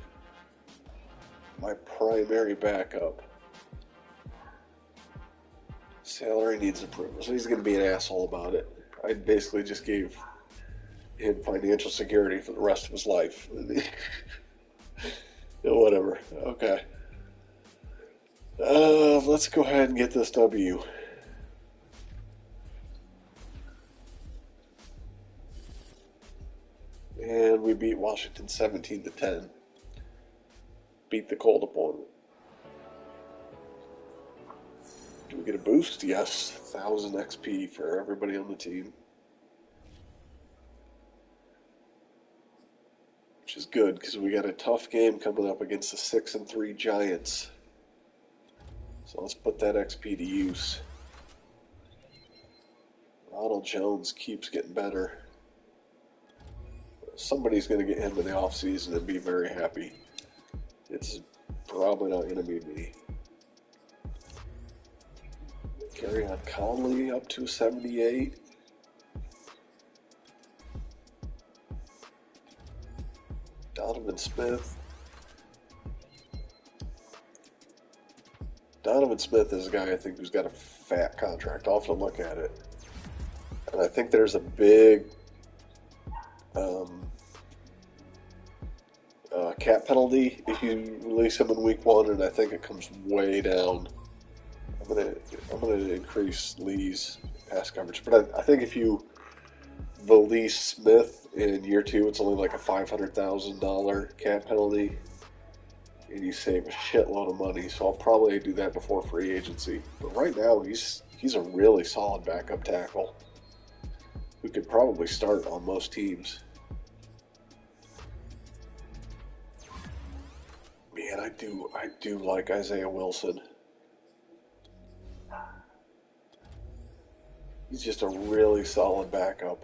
my primary backup. Salary needs approval, so he's going to be an asshole about it. I basically just gave him financial security for the rest of his life. Whatever. Okay. Let's go ahead and get this W. And we beat Washington 17-10. Beat the cold opponent. Do we get a boost? Yes. 1,000 XP for everybody on the team. Which is good because we got a tough game coming up against the 6-3 Giants. So let's put that XP to use. Ronald Jones keeps getting better. Somebody's going to get him in the offseason and be very happy. It's probably not going to be me. Carry on Conley up to 78. Donovan Smith. Donovan Smith is a guy I think who's got a fat contract. I'll have to look at it. And I think there's a big cap penalty if you release him in week 1, and I think it comes way down. I'm gonna increase Lee's pass coverage, but I think if you release Smith in year 2, it's only like a $500,000 cap penalty, and you save a shitload of money. So I'll probably do that before free agency. But right now, he's a really solid backup tackle who could probably start on most teams. Man, I do like Isaiah Wilson. He's just a really solid backup.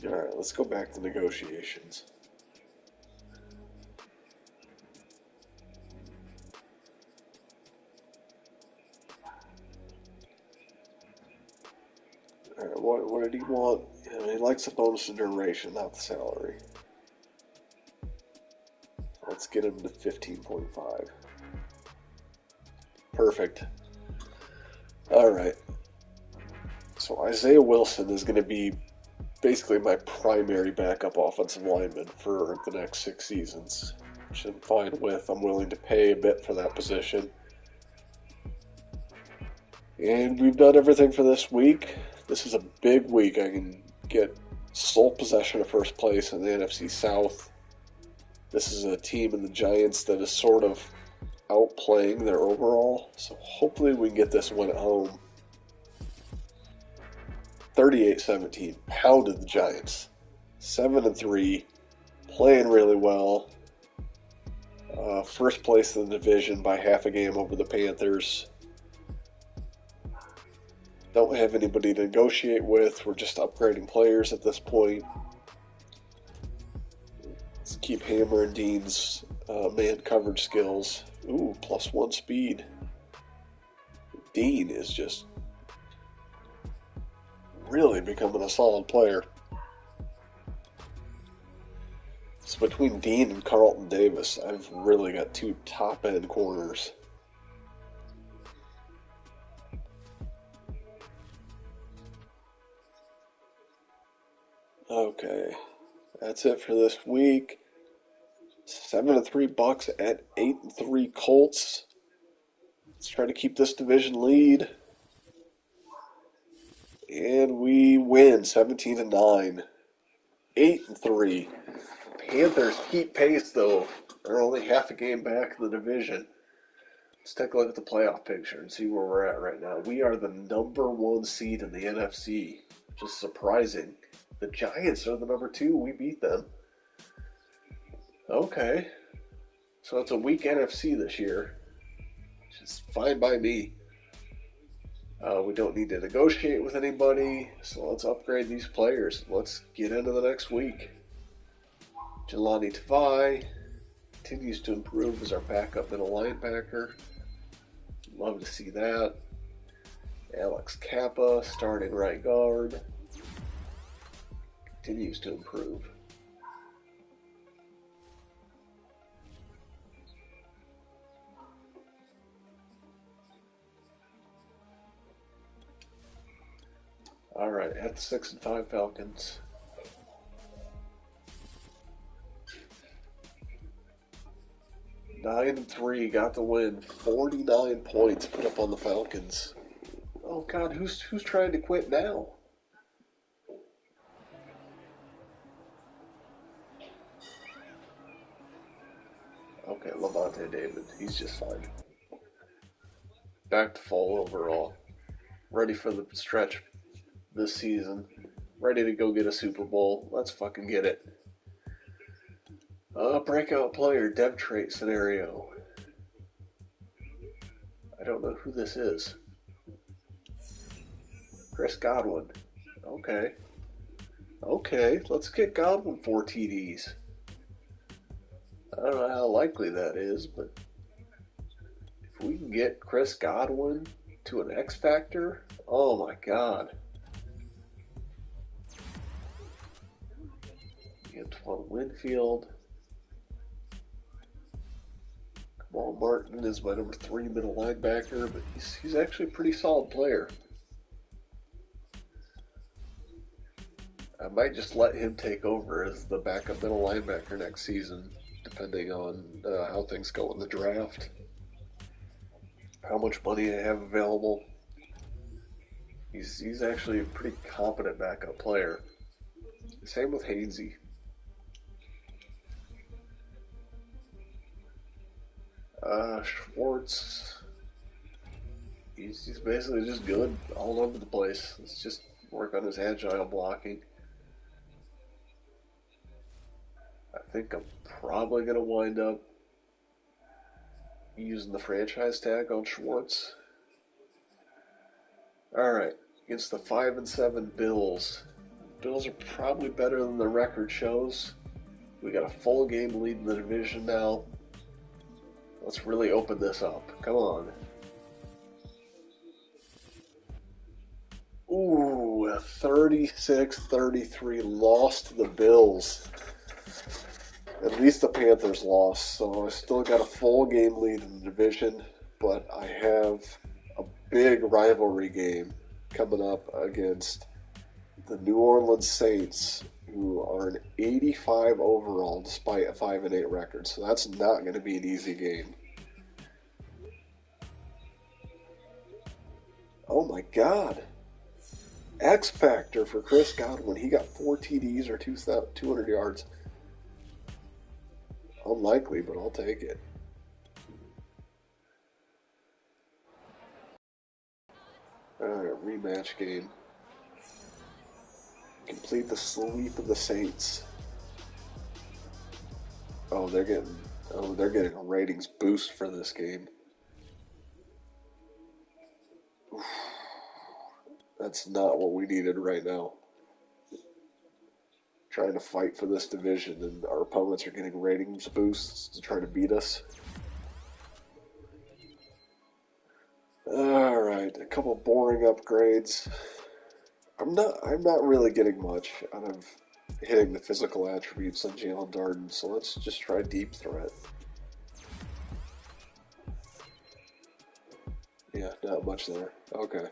All right, let's go back to negotiations. All right, what did he want? He likes the bonus and duration, not the salary. Let's get him to 15.5. Perfect. All right. So Isaiah Wilson is going to be basically my primary backup offensive lineman for the next 6 seasons, which I'm fine with. I'm willing to pay a bit for that position. And we've done everything for this week. This is a big week. I can get sole possession of first place in the NFC South. This is a team in the Giants that is sort of outplaying their overall, so hopefully we can get this win at home. 38-17, pounded the Giants. 7-3, playing really well. First place in the division by half a game over the Panthers. Don't have anybody to negotiate with. We're just upgrading players at this point. Let's keep hammering Dean's man coverage skills. Ooh, +1 speed. Dean is just really becoming a solid player. So between Dean and Carlton Davis, I've really got 2 top-end corners. Okay, that's it for this week. 7-3 Bucks at 8-3 Colts. Let's try to keep this division lead. And we win 17-9. 8-3. Panthers keep pace though. They're only half a game back in the division. Let's take a look at the playoff picture and see where we're at right now. We are the number 1 seed in the NFC, which is surprising. The Giants are the number 2. We beat them. Okay. So it's a weak NFC this year, which is fine by me. We don't need to negotiate with anybody, so let's upgrade these players. Let's get into the next week. Jelani Tavai continues to improve as our backup middle linebacker. Love to see that. Alex Kappa, starting right guard, continues to improve. All right, at the 6-5 Falcons. 9-3, got the win. 49 points put up on the Falcons. Oh God, who's trying to quit now? Okay, Levante David, he's just fine. Back to full overall. Ready for the stretch this season. Ready to go get a Super Bowl. Let's fucking get it. Breakout player, dev trait scenario. I don't know who this is. Chris Godwin. Okay. Okay, let's get Godwin 4 TDs. I don't know how likely that is, but if we can get Chris Godwin to an X Factor, oh my God. Antoine Winfield. Kamal Martin is my number 3 middle linebacker, but he's actually a pretty solid player. I might just let him take over as the backup middle linebacker next season, depending on how things go in the draft, how much money I have available. He's actually a pretty competent backup player. Same with Hainsey. Schwartz, he's basically just good all over the place. Let's just work on his agile blocking. I think I'm probably going to wind up using the franchise tag on Schwartz. Alright, against the 5-7 Bills. Bills are probably better than the record shows. We got a full game lead in the division now. Let's really open this up. Come on. Ooh, a 36-33 loss to the Bills. At least the Panthers lost, so I still got a full game lead in the division, but I have a big rivalry game coming up against the New Orleans Saints, who are an 85 overall despite a 5-8 record. So that's not going to be an easy game. Oh my God. X Factor for Chris Godwin. He got 4 TDs or 200 yards. Unlikely, but I'll take it. Alright, rematch game. Complete the sweep of the Saints. They're getting a ratings boost for this game. Oof. That's not what we needed right now. Trying to fight for this division, and our opponents are getting ratings boosts to try to beat us. Alright, a couple boring upgrades. I'm not really getting much out of hitting the physical attributes on Jalen Darden, so let's just try deep threat. Yeah, not much there. Okay.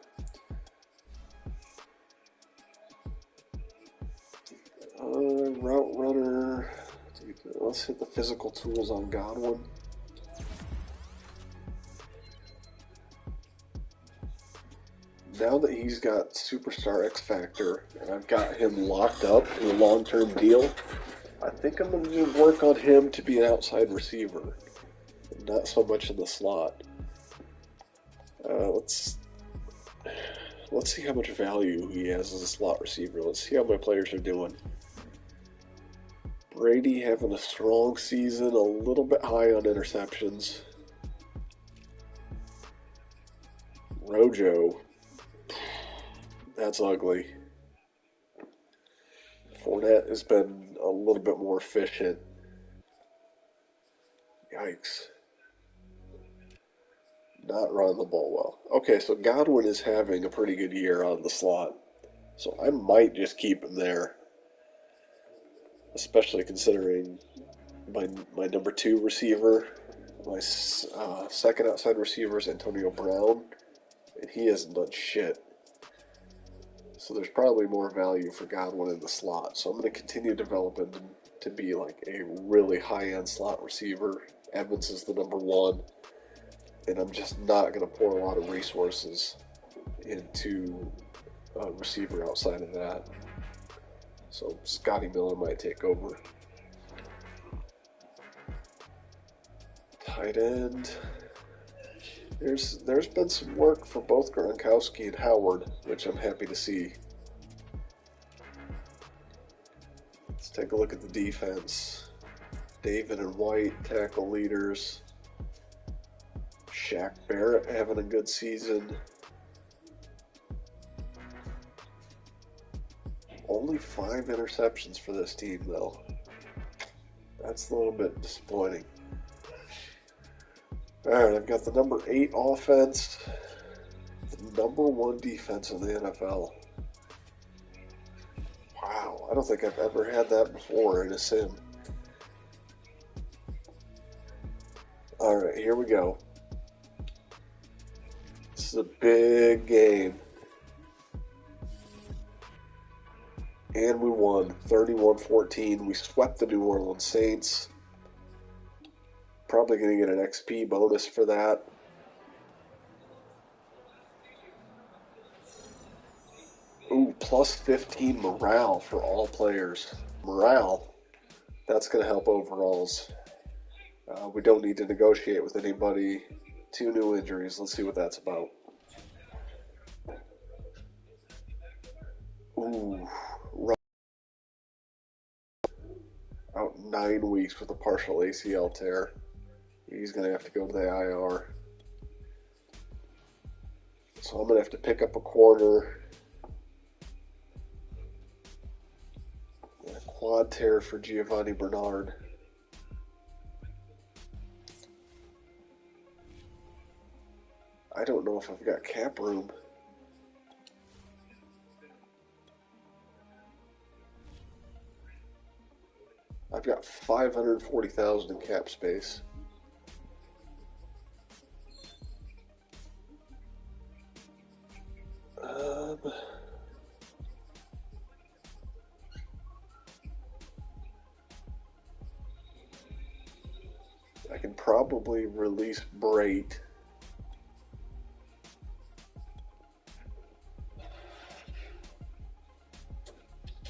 Route runner. Let's hit the physical tools on Godwin. Now that he's got Superstar X Factor and I've got him locked up in a long-term deal, I think I'm going to work on him to be an outside receiver, not so much in the slot. Let's see how much value he has as a slot receiver. Let's see how my players are doing. Brady having a strong season, a little bit high on interceptions. Rojo, that's ugly. Fournette has been a little bit more efficient. Yikes. Not running the ball well. Okay, so Godwin is having a pretty good year on the slot. So I might just keep him there, especially considering my number two receiver, my second outside receiver is Antonio Brown, and he hasn't done shit. So there's probably more value for Godwin in the slot. So I'm going to continue developing to be like a really high-end slot receiver. Evans is the number one, and I'm just not going to pour a lot of resources into a receiver outside of that. So Scotty Miller might take over. Tight end. There's been some work for both Gronkowski and Howard, which I'm happy to see. Let's take a look at the defense. David and White, tackle leaders. Shaq Barrett having a good season. Only 5 interceptions for this team, though. That's a little bit disappointing. Alright, I've got the number 8 offense, the number 1 defense in the NFL. Wow, I don't think I've ever had that before in a sim. Alright, here we go. This is a big game. And we won 31-14. We swept the New Orleans Saints. Probably going to get an XP bonus for that. Ooh, plus 15 morale for all players. Morale, that's going to help overalls. We don't need to negotiate with anybody. 2 new injuries. Let's see what that's about. Ooh, out 9 weeks with a partial ACL tear. He's going to have to go to the IR. So I'm going to have to pick up a corner. A quad tear for Giovanni Bernard. I don't know if I've got cap room. I've got 540,000 in cap space. I can probably release Brait.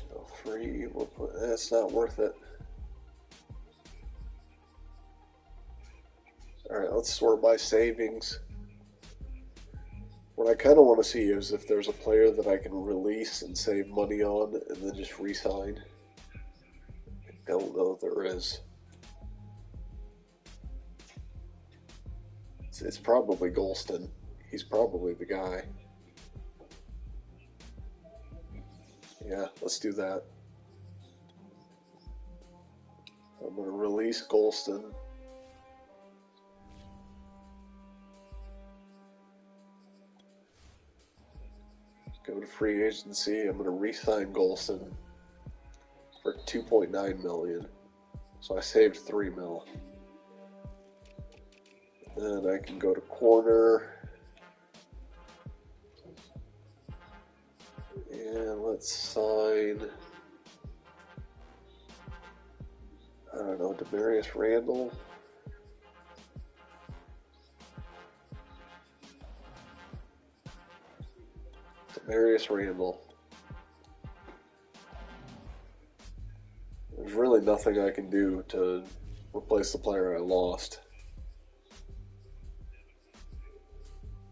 No free. We'll put, that's not worth it. Alright, let's sort by savings. What I kind of want to see is if there's a player that I can release and save money on and then just re-sign. I don't know if there is. It's probably Golston. He's probably the guy. Yeah, let's do that. I'm going to release Golston. Go to free agency. I'm going to re-sign Golston for $2.9 million. So I saved $3 million. Then I can go to corner. And let's sign, I don't know, Demarius Randall. Demarius Randall. There's really nothing I can do to replace the player I lost.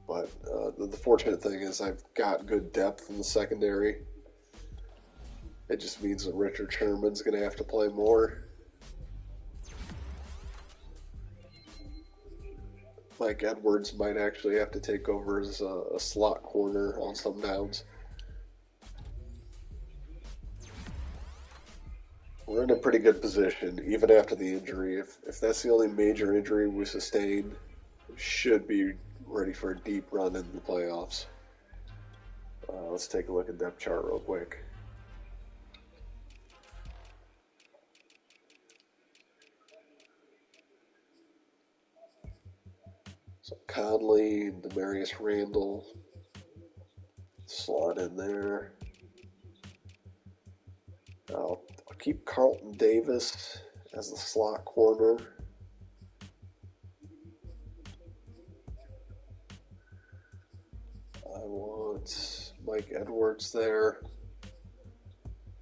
But the fortunate thing is I've got good depth in the secondary. It just means that Richard Sherman's going to have to play more. Mike Edwards might actually have to take over as a slot corner on some downs. we're in a pretty good position, even after the injury. If that's the only major injury we sustain, we should be ready for a deep run in the playoffs. Let's take a look at depth chart real quick. So Conley, Demarius Randall, slot in there. I'll keep Carlton Davis as the slot corner. I want Mike Edwards there.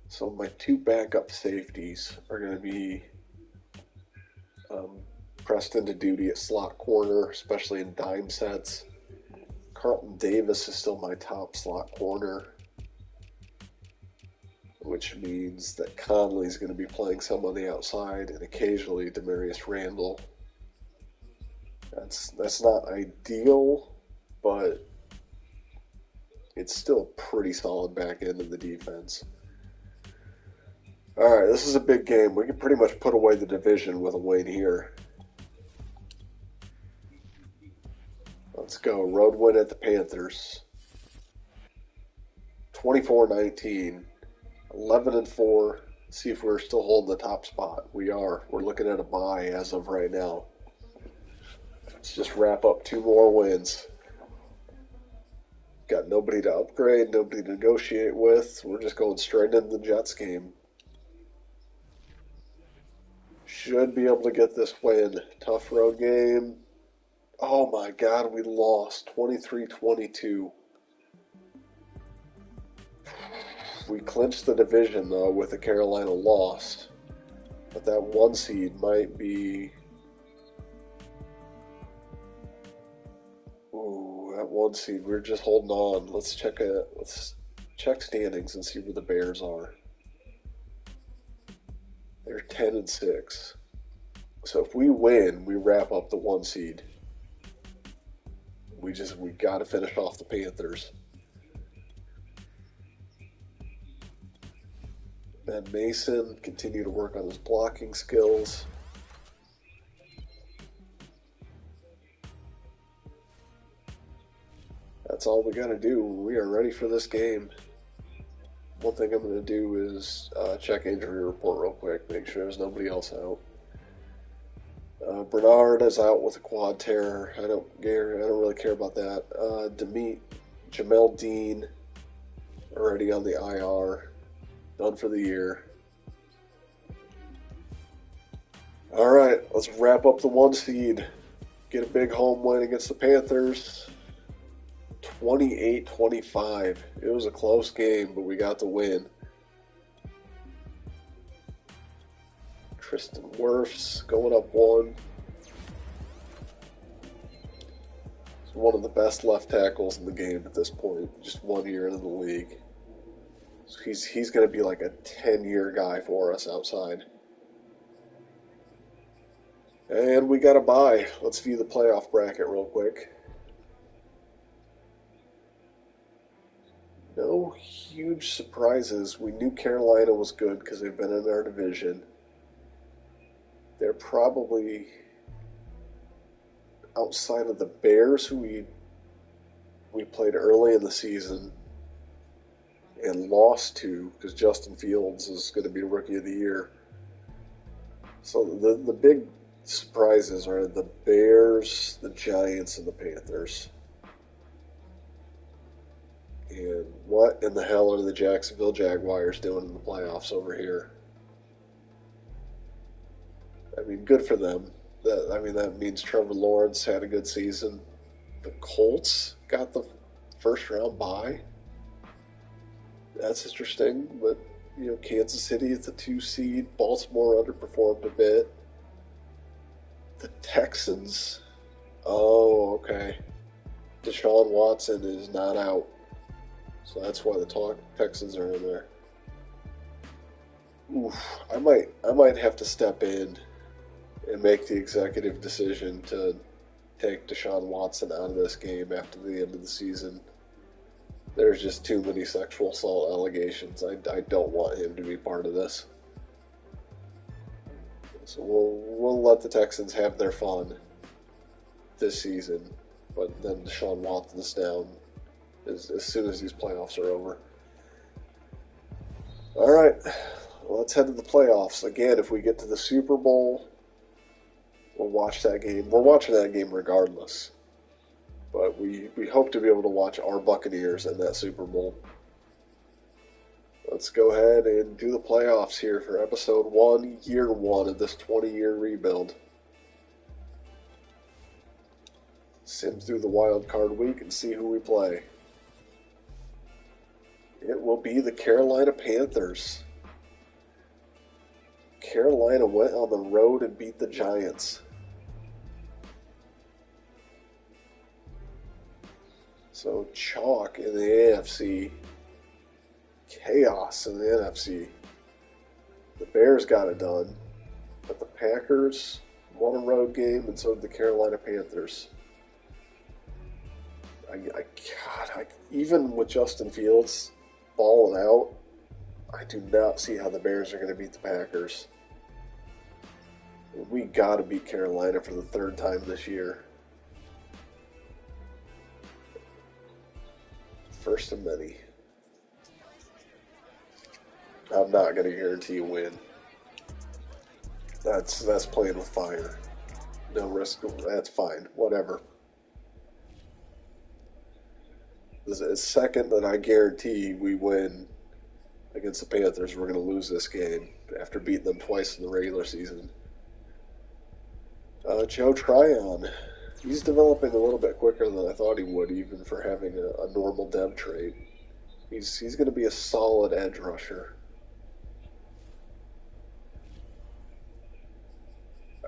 So my two backup safeties are going to be pressed into duty at slot corner, especially in dime sets. Carlton Davis is still my top slot corner, which means that Conley's going to be playing some on the outside and occasionally Demarius Randall. That's not ideal, but it's still pretty solid back end of the defense. All right, this is a big game. We can pretty much put away the division with a win here. Let's go. Road win at the Panthers. 24-19. 11-4. See if we're still holding the top spot. We are. We're looking at a bye as of right now. Let's just wrap up 2 more wins. Got nobody to upgrade, nobody to negotiate with. We're just going straight into the Jets game. Should be able to get this win. Tough road game. Oh my God, we lost 23-22. We clinched the division though with a Carolina loss. But that 1 seed might be... Ooh, that 1 seed. We're just holding on. Let's check standings and see where the Bears are. They're 10-6. So if we win, we wrap up the 1 seed. We got to finish off the Panthers. Ben Mason, continue to work on his blocking skills. That's all we got to do. We are ready for this game. One thing I'm going to do is check injury report real quick, make sure there's nobody else out. Bernard is out with a quad tear. I don't really care about that. Jamel Dean already on the IR, done for the year. All right, let's wrap up the 1 seed. Get a big home win against the Panthers. 28-25. It was a close game, but we got the win. Tristan Wirfs going up 1. He's one of the best left tackles in the game at this point. Just 1 year into the league. So he's going to be like a 10-year guy for us outside. And we got a bye. Let's view the playoff bracket real quick. No huge surprises. We knew Carolina was good because they've been in our division. They're probably outside of the Bears, who we played early in the season and lost to because Justin Fields is going to be Rookie of the Year. So the big surprises are the Bears, the Giants, and the Panthers. And what in the hell are the Jacksonville Jaguars doing in the playoffs over here? I mean, good for them. That means Trevor Lawrence had a good season. The Colts got the first round bye. That's interesting, but Kansas City is the 2 seed. Baltimore underperformed a bit. The Texans. Oh, okay. Deshaun Watson is not out. So that's why the Texans are in there. Oof, I might have to step in and make the executive decision to take Deshaun Watson out of this game after the end of the season. There's just too many sexual assault allegations. I don't want him to be part of this. So we'll let the Texans have their fun this season, but then Deshaun Watson's down as soon as these playoffs are over. All right, well, let's head to the playoffs. Again, if we get to the Super Bowl, we'll watch that game. We're watching that game regardless. But we hope to be able to watch our Buccaneers in that Super Bowl. Let's go ahead and do the playoffs here for episode 1, year 1 of this 20-year rebuild. Sim through the wild card week and see who we play. It will be the Carolina Panthers. Carolina went on the road and beat the Giants. So chalk in the AFC, chaos in the NFC. The Bears got it done, but the Packers won a road game, and so did the Carolina Panthers. Even with Justin Fields balling out, I do not see how the Bears are going to beat the Packers. We got to beat Carolina for the third time this year. First of many. I'm not going to guarantee a win. That's playing with fire. No risk. That's fine. Whatever. The second that I guarantee we win against the Panthers, we're going to lose this game after beating them twice in the regular season. Joe Tryon. He's developing a little bit quicker than I thought he would, even for having a normal dev trait. He's going to be a solid edge rusher.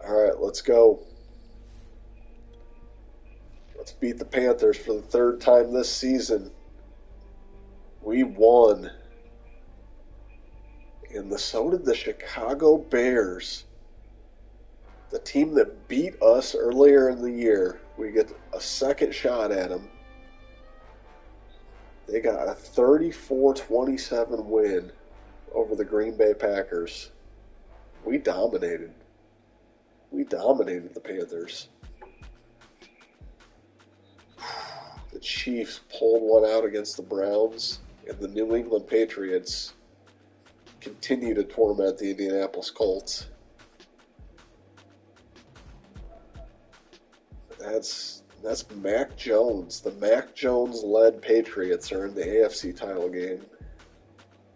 All right, let's go. Let's beat the Panthers for the third time this season. We won. And so did the Chicago Bears. The team that beat us earlier in the year. We get a second shot at them. They got a 34-27 win over the Green Bay Packers. We dominated. We dominated the Panthers. The Chiefs pulled one out against the Browns, and the New England Patriots continue to torment the Indianapolis Colts. That's Mac Jones. The Mac Jones-led Patriots are in the AFC title game,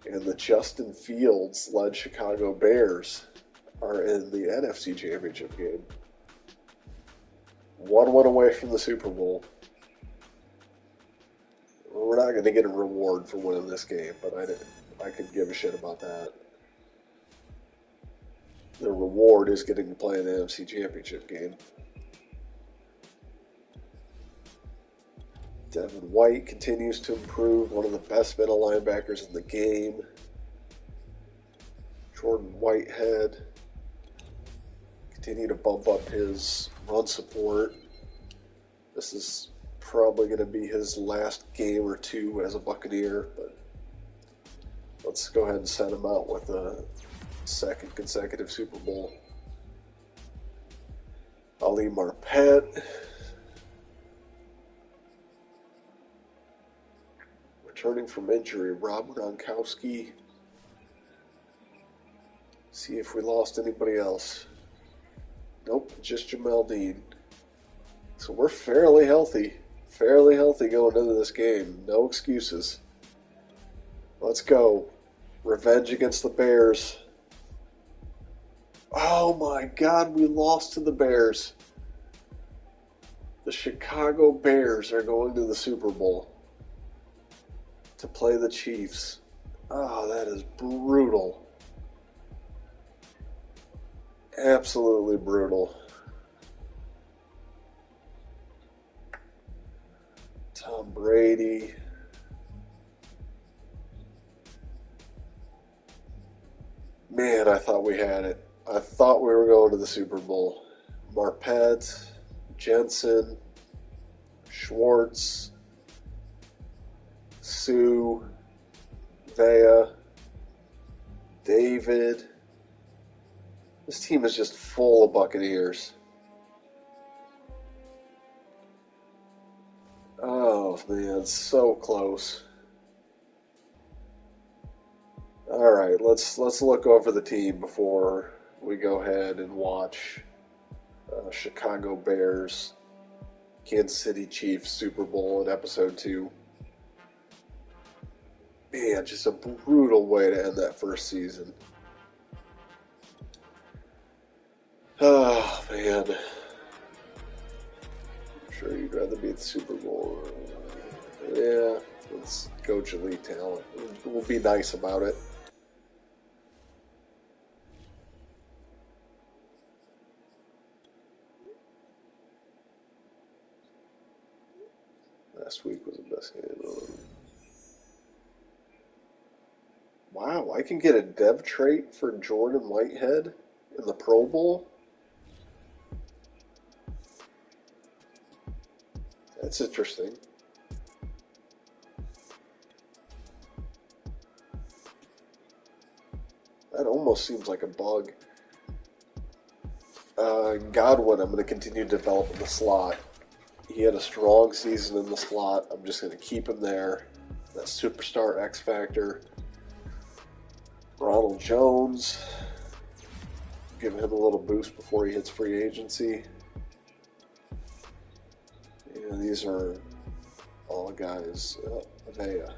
and the Justin Fields-led Chicago Bears are in the NFC Championship game. One win away from the Super Bowl. We're not going to get a reward for winning this game, but I could give a shit about that. The reward is getting to play in the NFC Championship game. Devin White continues to improve, one of the best middle linebackers in the game. Jordan Whitehead continue to bump up his run support. This is probably going to be his last game or two as a Buccaneer, but let's go ahead and set him out with a second consecutive Super Bowl. Ali Marpet. Returning from injury, Rob Gronkowski. See if we lost anybody else. Nope, just Jamel Dean. So we're fairly healthy going into this game. No excuses. Let's go. Revenge against the Bears. Oh my God, we lost to the Bears. The Chicago Bears are going to the Super Bowl to play the Chiefs. Oh, that is brutal. Absolutely brutal. Tom Brady. Man, I thought we had it. I thought we were going to the Super Bowl. Marpet, Jensen, Schwartz, Sue, Vea, David, This team is just full of Buccaneers. Oh man, so close. All right, let's look over the team before we go ahead and watch Chicago Bears, Kansas City Chiefs Super Bowl in Episode 2. Man, just a brutal way to end that first season. Oh man, I'm sure you'd rather be at the Super Bowl. Yeah, let's coach elite talent. We'll be nice about it. Last week was the best game. Wow, I can get a dev trait for Jordan Whitehead in the Pro Bowl? That's interesting. That almost seems like a bug. Godwin, I'm going to continue to develop in the slot. He had a strong season in the slot. I'm just going to keep him there. That superstar X Factor. Ronald Jones. Give him a little boost before he hits free agency. And these are all guys. Avea.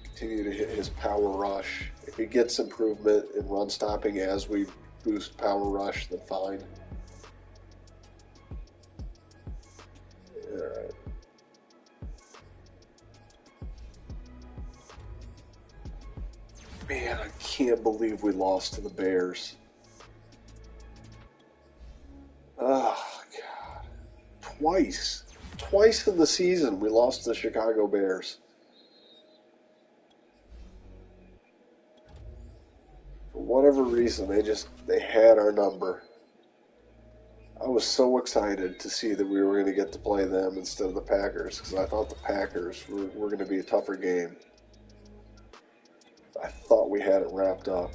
Continue to hit his power rush. If he gets improvement in run stopping as we boost power rush, then fine. Alright. Man, I can't believe we lost to the Bears. Oh, God. Twice. Twice in the season we lost to the Chicago Bears. For whatever reason, they had our number. I was so excited to see that we were going to get to play them instead of the Packers because I thought the Packers were going to be a tougher game. I thought we had it wrapped up.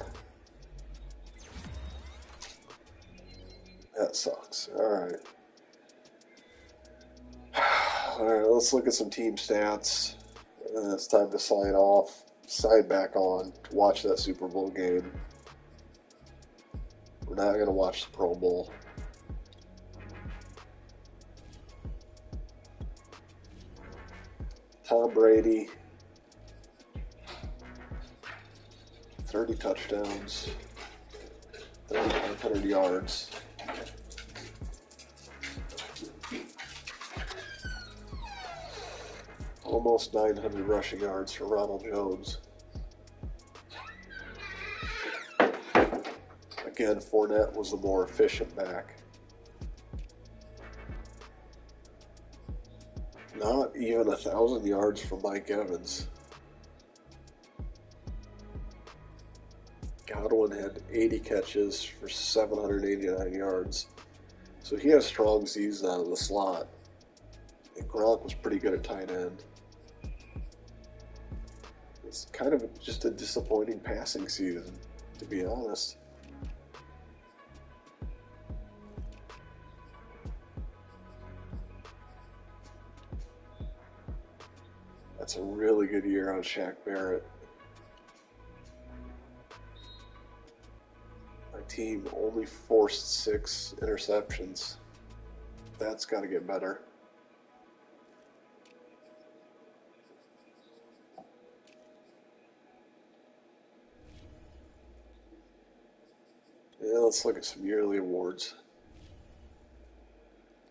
That sucks. All right. All right, let's look at some team stats. It's time to sign off, sign back on to watch that Super Bowl game. We're not going to watch the Pro Bowl. Tom Brady, 30 touchdowns, 3,500 yards. Almost 900 rushing yards for Ronald Jones. Again, Fournette was the more efficient back. Not even 1,000 yards for Mike Evans. Godwin had 80 catches for 789 yards. So he had a strong season out of the slot. And Gronk was pretty good at tight end. It's kind of just a disappointing passing season, to be honest. That's a really good year on Shaq Barrett. My team only forced 6 interceptions. That's got to get better. Yeah, let's look at some yearly awards.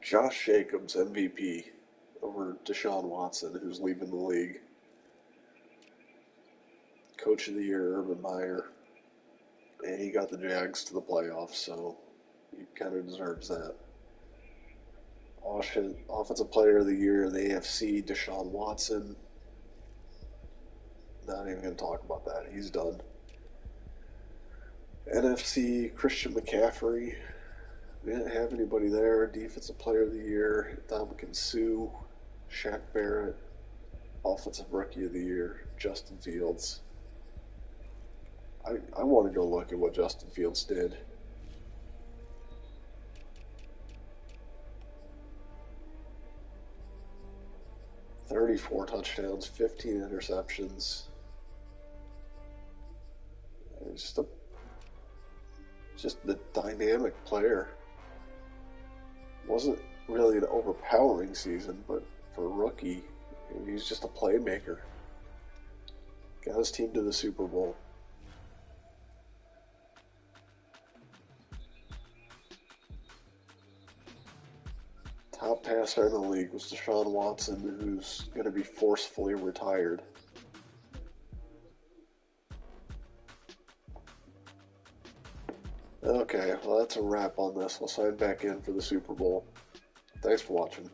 Josh Jacobs, MVP, over Deshaun Watson, who's leaving the league. Coach of the Year, Urban Meyer. And he got the Jags to the playoffs, so he kind of deserves that. Offensive Player of the Year in the AFC, Deshaun Watson. Not even going to talk about that. He's done. NFC, Christian McCaffrey. We didn't have anybody there. Defensive Player of the Year, Ndamukong Suh, Shaq Barrett. Offensive Rookie of the Year, Justin Fields. I want to go look at what Justin Fields did. 34 touchdowns, 15 interceptions. He's just a dynamic player. Wasn't really an overpowering season, but for a rookie, he's just a playmaker. Got his team to the Super Bowl. Top passer in the league was Deshaun Watson, who's going to be forcefully retired. Okay, well, that's a wrap on this. We'll sign back in for the Super Bowl. Thanks for watching.